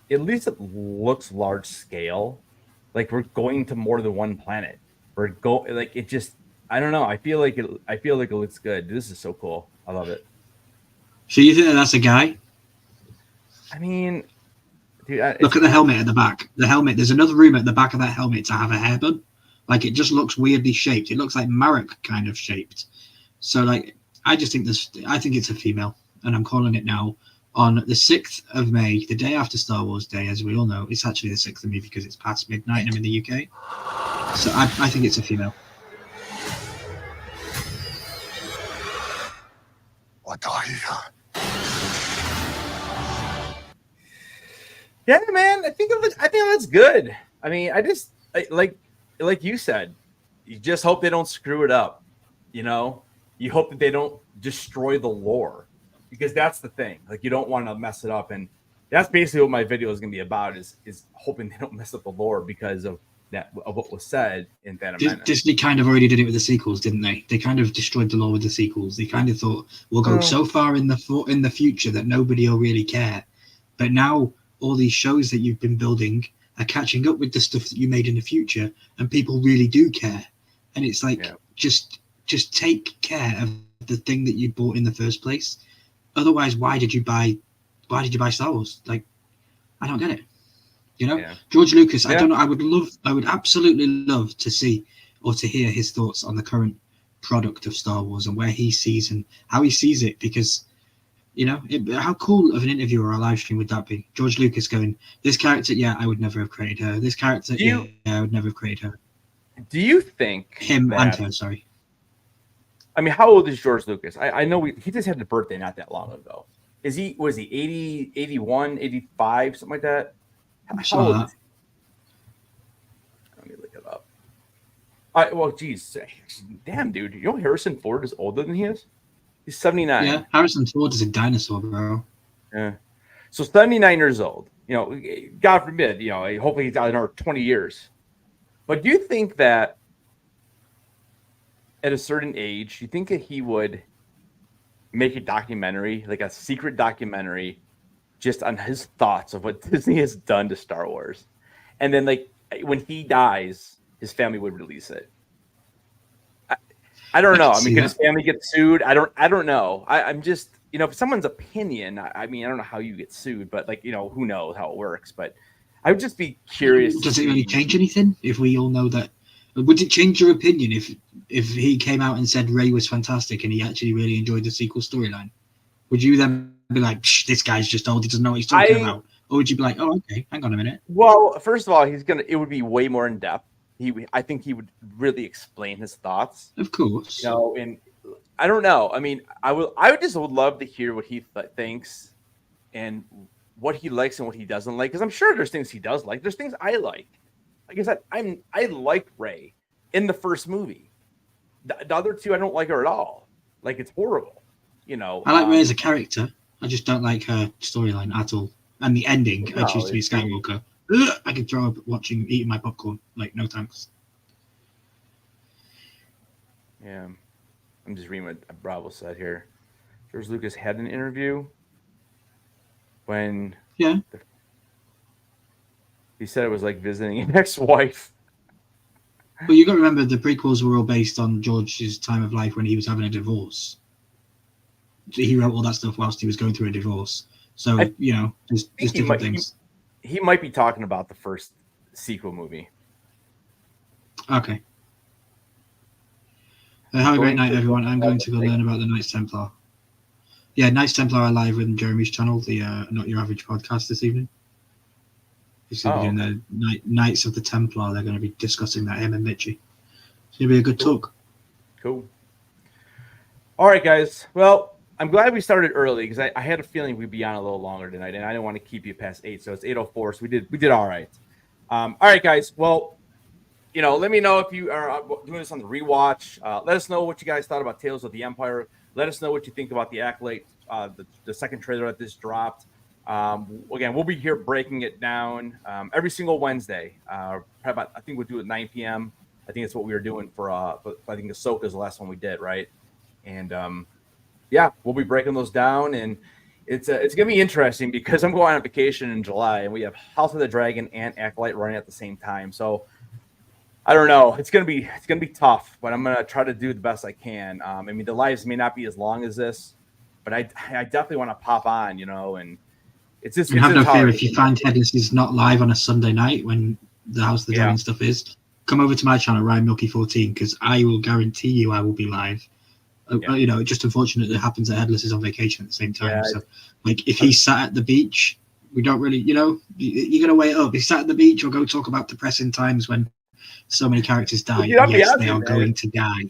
at least it looks large scale. Like we're going to more than one planet. I don't know. I feel like it looks good. This is so cool. I love it. So you think that's a guy? I mean, dude, look at the helmet at the back. The helmet. There's another room at the back of that helmet to have a hairbun. Like it just looks weirdly shaped. It looks like Marek kind of shaped. So like, I think it's a female, and I'm calling it now. On the 6th of May, the day after Star Wars Day, as we all know, it's actually the 6th of May because it's past midnight and I'm in the UK. So I think it's a female. Yeah, man. I think that's good. I mean, like you said, you just hope they don't screw it up. You know, you hope that they don't destroy the lore, because that's the thing. Like, you don't want to mess it up, and that's basically what my video is going to be about. Is hoping they don't mess up the lore because of what was said in Phantom Menace. Disney kind of already did it with the sequels, didn't they? They kind of destroyed the lore with the sequels. They kind of thought we'll go so far in the future that nobody will really care. But now all these shows that you've been building are catching up with the stuff that you made in the future, and people really do care. And it's like, just take care of the thing that you bought in the first place. Otherwise, why did you buy Star Wars? Like, I don't get it. You know, George Lucas. I don't know. I would absolutely love to see or to hear his thoughts on the current product of Star Wars and where he sees and how he sees it. Because, you know, how cool of an interview or a live stream would that be? George Lucas going, "This character, I would never have created her. This character, I would never have created her." Do you think him and her? Sorry. I mean, how old is George Lucas? I know he just had a birthday not that long ago. Was he 80, 81, 85, something like that? How old is he? Let me look it up. Well, geez. Damn, dude. You know Harrison Ford is older than he is? He's 79. Yeah, Harrison Ford is a dinosaur, bro. Yeah. So 79 years old. You know, God forbid, hopefully he's out another 20 years. But do you think that at a certain age, you think that he would make a documentary, like a secret documentary, just on his thoughts of what Disney has done to Star Wars? And then, like, when he dies, his family would release it. I don't know. I mean, could his family get sued? I don't know. I'm just, you know, if someone's opinion, I mean, I don't know how you get sued, but like, you know, who knows how it works. But I would just be curious. Does it really change anything if we all know that? Would it change your opinion if he came out and said Rey was fantastic and he actually really enjoyed the sequel storyline? Would you then be like, this guy's just old, he doesn't know what he's talking about? Or would you be like, oh, okay, hang on a minute? Well, first of all, it would be way more in depth. I think he would really explain his thoughts. Of course. You know, and I don't know. I mean, I would love to hear what he thinks and what he likes and what he doesn't like. Because I'm sure there's things he does like. There's things I like. Like I said, I like Rey in the first movie. The other two, I don't like her at all. Like, it's horrible. You know, I like Rey as a character. I just don't like her storyline at all. And the ending, No, I choose to be Skywalker. I could throw up eating my popcorn. Like, no thanks. Yeah. I'm just reading what Bravo said here. George Lucas had an interview when Yeah. he said it was like visiting an ex-wife. But you got to remember, the prequels were all based on George's time of life when he was having a divorce. He wrote all that stuff whilst he was going through a divorce. So, you know, there's different things. He might be talking about the first sequel movie. Okay. Have a great night, everyone. I'm going to go learn about the Knights Templar. Yeah, Knights Templar are live on Jeremy's channel, the Not Your Average podcast this evening. He's going to be doing the Knights of the Templar. They're going to be discussing that, him and Mitchie. It's going to be a good talk. Cool. All right, guys. Well, I'm glad we started early because I had a feeling we'd be on a little longer tonight, and I didn't want to keep you past 8. So it's 8:04. So we did all right. All right, guys. Well, you know, let me know if you are doing this on the rewatch. Let us know what you guys thought about Tales of the Empire. Let us know what you think about the Acolyte, the second trailer that this dropped. Again, we'll be here breaking it down every single Wednesday. I think we'll do it at 9 p.m. I think that's what we were doing for I think Ahsoka is the last one we did, right? And yeah, we'll be breaking those down, and it's gonna be interesting because I'm going on vacation in July, and we have House of the Dragon and Acolyte running at the same time. So I don't know. It's gonna be tough, but I'm gonna try to do the best I can. I mean, the lives may not be as long as this, but I definitely want to pop on, you know, and it's just. And have no fear if you find Headless is not live on a Sunday night when the House of the Dragon stuff is. Come over to my channel, Ryan Milky 14, because I will guarantee you I will be live. You know, just unfortunate that it happens that Headless is on vacation at the same time. So, like, if he's sat at the beach, we don't really, you know, you're going to weigh it up. He's sat at the beach or go talk about depressing times when so many characters die. Dude, yes, they are going to die.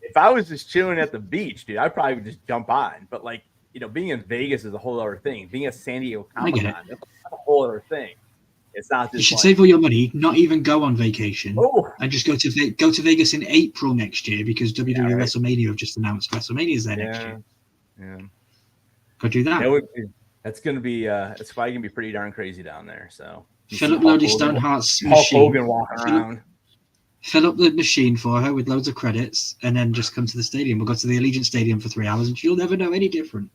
If I was just chilling at the beach, dude, I'd probably just jump on. But, like, you know, being in Vegas is a whole other thing. Being at San Diego Comic-Con is a whole other thing. It's not just. You should save all your money, not even go on vacation, and just go to Vegas in April next year because WWE WrestleMania have just announced WrestleMania's there next year. Yeah, go do that. That's gonna be. It's probably gonna be pretty darn crazy down there. So fill up Lodi Stoneheart's machine. Hogan walking around. Fill up the machine for her with loads of credits, and then just come to the stadium. We'll go to the Allegiant Stadium for 3 hours, and she'll never know any different.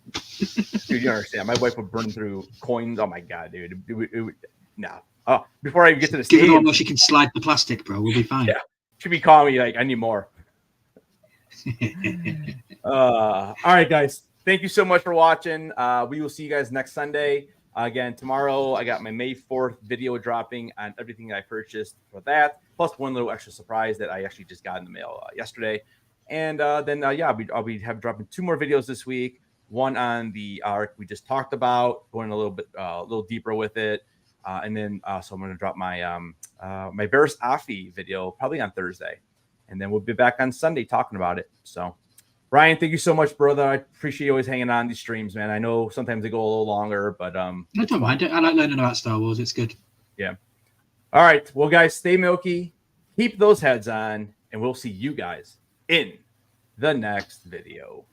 Dude, you understand? My wife would burn through coins. Oh my god, dude! No. Oh, before I even get to the stadium, given she can slide the plastic, bro, we'll be fine. Yeah, she'd be calling me like, I need more. All right, guys. Thank you so much for watching. We will see you guys next Sunday. Again, tomorrow I got my May 4th video dropping on everything I purchased for that, plus one little extra surprise that I actually just got in the mail yesterday. And then I'll be dropping 2 more videos this week. One on the arc we just talked about, going a little deeper with it. And then so I'm going to drop my my Varys Afi video probably on Thursday, and then we'll be back on Sunday talking about it. So, Ryan, thank you so much, brother. I appreciate you always hanging on these streams, man. I know sometimes they go a little longer, but I don't mind. I like learning about Star Wars. It's good. Yeah. All right. Well, guys, stay milky, keep those heads on, and we'll see you guys in the next video.